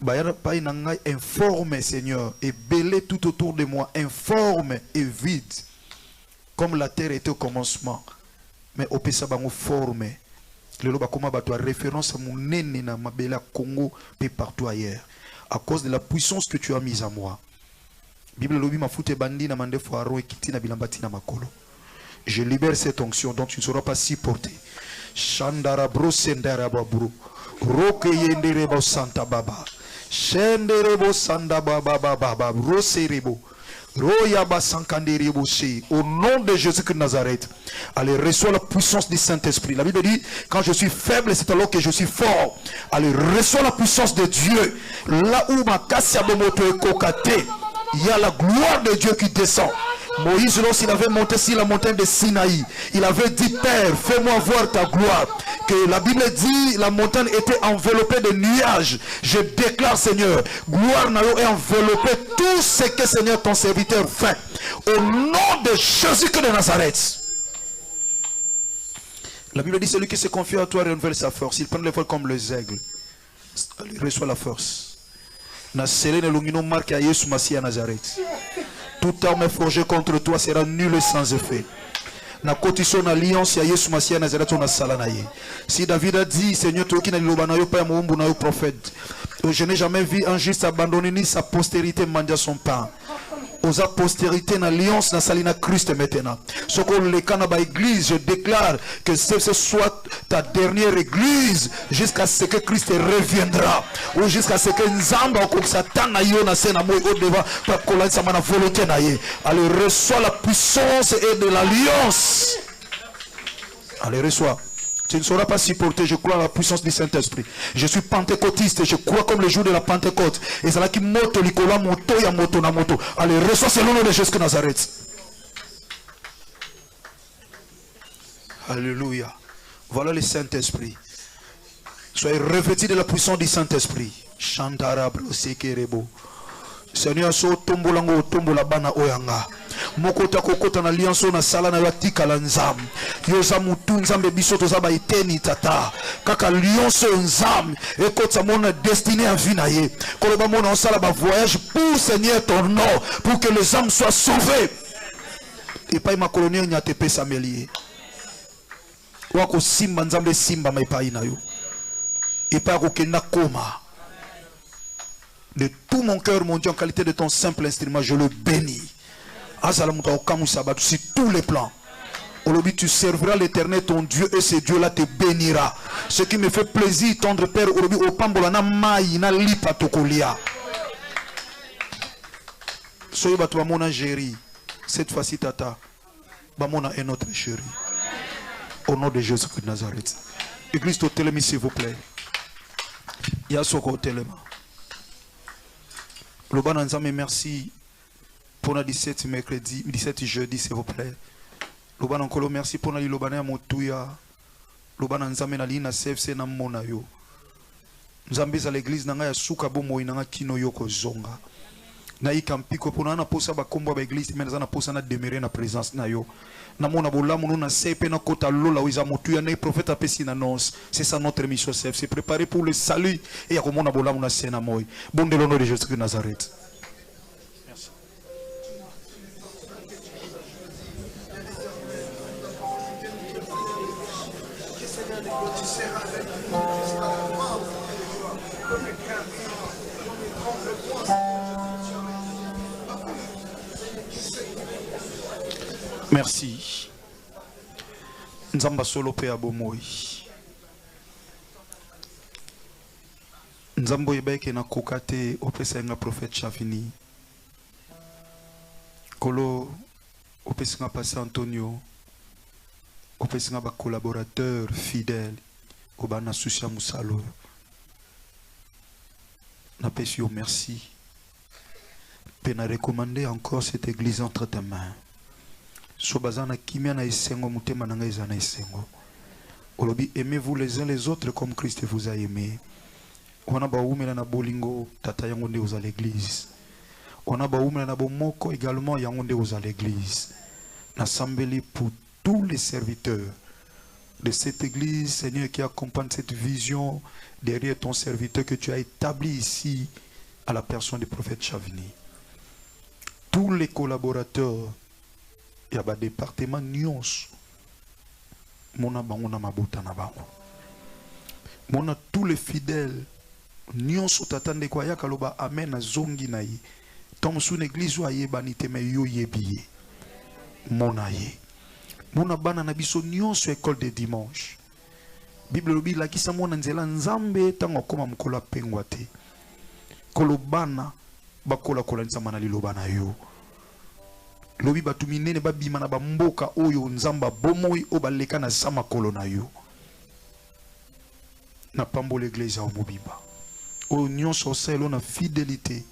Bayara pai nanga informe Seigneur et belé tout autour de moi, informe et vide. Comme la terre était au commencement, mais au Pessa bango formé. Le loba koma bato a référence à mon nene na mabela Congo et partout ailleurs. À cause de la puissance que tu as mise à moi. Bible lobi ma foute bandi na mande foaro et kiti na bilambati na makolo. Je libère cette onction dont tu ne seras pas si porté. Shandara bro sendara babro. Roke yenderebo santa baba. Shenderebo sanda baba baba. Roserebo. Au nom de Jésus de Nazareth, allez, reçois la puissance du Saint-Esprit. La Bible dit, quand je suis faible, c'est alors que je suis fort. Allez, reçois la puissance de Dieu. Là où ma cassia de moto est cocatée, il y a la gloire de Dieu qui descend. Moïse, lorsqu'il avait monté sur la montagne de Sinaï, il avait dit, Père, fais-moi voir ta gloire. Que la Bible dit, la montagne était enveloppée de nuages. Je déclare, Seigneur, gloire est enveloppée tout ce que, Seigneur, ton serviteur fait. Au nom de Jésus de Nazareth. La Bible dit, celui qui se confie à toi renouvelle sa force. Il prend le vol comme les aigles. Il reçoit la force. Na selene lungino marque à Yesu Masia Nazareth. Toute arme forgée contre toi sera nulle sans effet. Na cotisson alliance ya Yesu Masia Nazareth on a salanaye. Si David a dit, Seigneur, toi qui n'as pas eu père mon prophète, je n'ai jamais vu un juste abandonner ni sa postérité mendier son pain. Aux postérité na alliance na salina Christ maintenant. Ce qu'on les canaba église, je déclare que ce soit ta dernière église jusqu'à ce que Christ reviendra ou jusqu'à ce que Nzamba ou Satan na yo na sena mo au devant pour coller sa mana volonté na ye. Allez, reçois la puissance et de l'alliance. Allez, reçois. Tu ne seras pas supporté, je crois à la puissance du Saint-Esprit. Je suis pentecôtiste, je crois comme le jour de la Pentecôte. Et c'est là qui moto, likola, moto, ya moto, na moto. Allez, reçois selon le nom de Jésus de Nazareth. Alléluia. Voilà le Saint-Esprit. Soyez revêtis de la puissance du Saint-Esprit. Chantara blosekerebo. Seigneur, so tombolango tombola bana oyanga. Mokota kokota na alliance na sala na yatika la nzam. Yoza mutu nzambe biso toza ba eteni tata. Kaka alliance nzam ekota mona destinée à vie na ye. Koloba mona on sala ba voyage pour Seigneur ton nom, pour que les âmes soient sauvées. Et pas ma colonie nyate pesa melie. Wako simba nzambe simba mai pa ina yo. Et pas ko kena koma. De tout mon cœur, mon Dieu, en qualité de ton simple instrument, je le bénis. Sur tous les plans. Aujourd'hui, tu serviras l'Éternel, ton Dieu, et ce Dieu-là te bénira. Ce qui me fait plaisir, tendre Père, aujourd'hui, au Pambolana Maï, na lipa tokolia. Soyez battu mon chéri. Cette fois-ci, Tata, Bamona est notre chéri. Au nom de Jésus de Nazareth. Église au télémi, s'il vous plaît. Yasoko au téléma. Le bon ensemble, merci pour le 17 mercredi, 17 jeudi, s'il vous plaît. Le bon encore merci pour le bon à Motouya. Le bon ensemble, na lina CFC na mona yo. Nous avons à l'église nanga ya suka bomo inanga kino yoko zonga. na ikampiko pona na posa ba kombo ba église mais na posa na demeurer na présence na yo na mona bolamu no na sepe na kota lola wiza motu ya na prophète apesi na annonce. C'est ça notre mission, c'est préparer pour le salut et ya komona bolamu na sena moy bon de l'honneur de Jésus de Nazareth. Merci. Merci. Nzamba solo pe abomoi. Nzambo yebeke na kokate opesa nga prophète Chavini. Kolo opesa nga Pastor Antonio. Opesa nga ba collaborateur fidèle obana sucia musalo. Na pesi yo merci. Pe na recommander encore cette église entre tes mains. Sobazana kimia na esengo mutema na ngai na esengo. Olobi aimez-vous les uns les autres comme Christ vous a aimé. On a baumela na bolingo tata yango nde aux l'église. On a baumela na bomoko également yango nde aux l'église. Na sambeli pour tous les serviteurs de cette église, Seigneur, qui accompagne cette vision derrière ton serviteur que tu as établi ici à la personne du prophète Chavini. Tous les collaborateurs, il y a un département nyons. Mona bangona mabuta na bango. Mona tous les fidèles nyons utatande kwa yaka loba amen zongi na ye. Tom sou église wa ye banite me yo yebiye. Mona ye. Mona bana na biso nyons école de dimanche. Bible lobi la kisa mona nzela nzambe tango koma mkola pengwa te. Kolobana bakola kola nzama na liloba na yo. Lobi batumine ne babima na bamboka oyo nzamba bomoi obaleka na sama kolona yo. Na pambo l'église au mobimba. O nyon soselo na fidélité.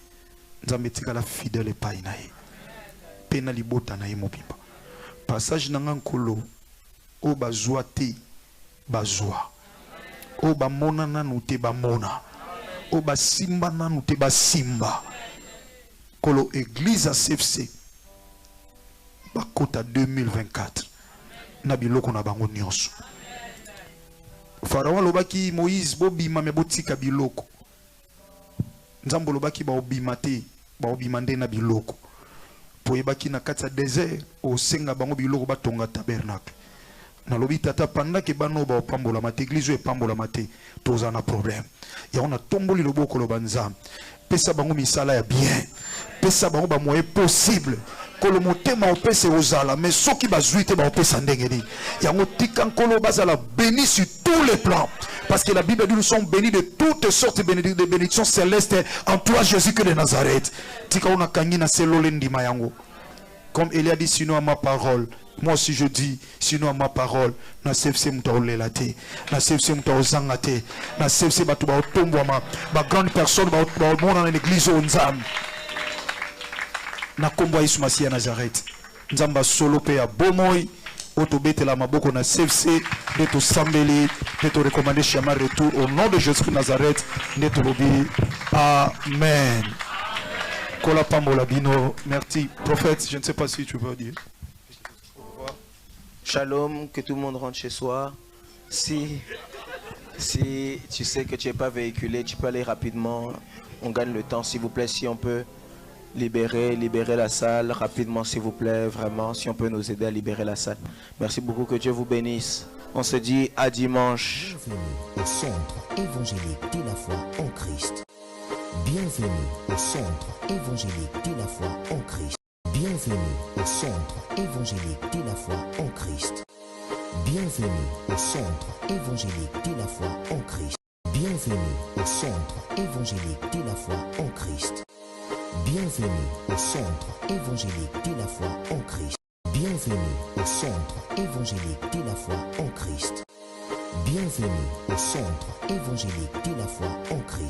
Nzambe tika la fidèle epai na ye. Pena libota na ye mobimba. Passage na nkolo o bazwa te bazwa. O bamona nanu te bamona. O basimba nanu te basimba. Kolo église à CFC. Bakota 2024 na biloko na bango nyonso. Pharaon lobaki Moïse bobima me botika biloko. Nzambo lobaki ba obima te, ba obima nde na biloko. Po yebaki na kati ya désert o senga bango biloko batonga tabernacle. Na lobi tata pendant que bano ba opambola mate église e pambola mate toza na problème. Ya on a tomboli loboko lobanza. Pesa bango misala ya bien. Pesa bango ba moyen possible. Kolo motema opese ozala mais ceux qui bazuite ba opesa ndengeni yango tika nkolo bazala béni sur tous les plans parce que la Bible dit nous sommes bénis de toutes sortes de bénédictions célestes en toi Jésus que de Nazareth tika ona kangi na selole ndima yango comme Elia dit sinon à ma parole moi aussi je dis sinon à ma parole na CFC mutaolela te na CFC mutaozanga te na CFC batu ba otombwa ba grande personne ba mona na l'église onzam na kombo Yesu Masiya Nazareth nzamba solo pe ya bomoi otobete la maboko na CFC de to sambeli de to recommander chemin retour au nom de Jésus de Nazareth de to lobi amen kola pambola bino merci prophète je ne sais pas si tu veux dire shalom, que tout le monde rentre chez soi. Si tu sais que tu n'es pas véhiculé, tu peux aller rapidement, on gagne le temps s'il vous plaît. Si on peut libérer la salle rapidement s'il vous plaît, vraiment, si on peut nous aider à libérer la salle. Merci beaucoup, que Dieu vous bénisse. On se dit à dimanche. Bienvenue au centre évangélique de la foi en Christ. Bienvenue au centre évangélique de la foi en Christ. Bienvenue au centre évangélique de la foi en Christ. Bienvenue au centre évangélique de la foi en Christ. Bienvenue au centre évangélique de la foi en Christ. Bienvenue au centre évangélique de la foi en Christ. Bienvenue au centre évangélique de la foi en Christ. Bienvenue au centre évangélique de la foi en Christ.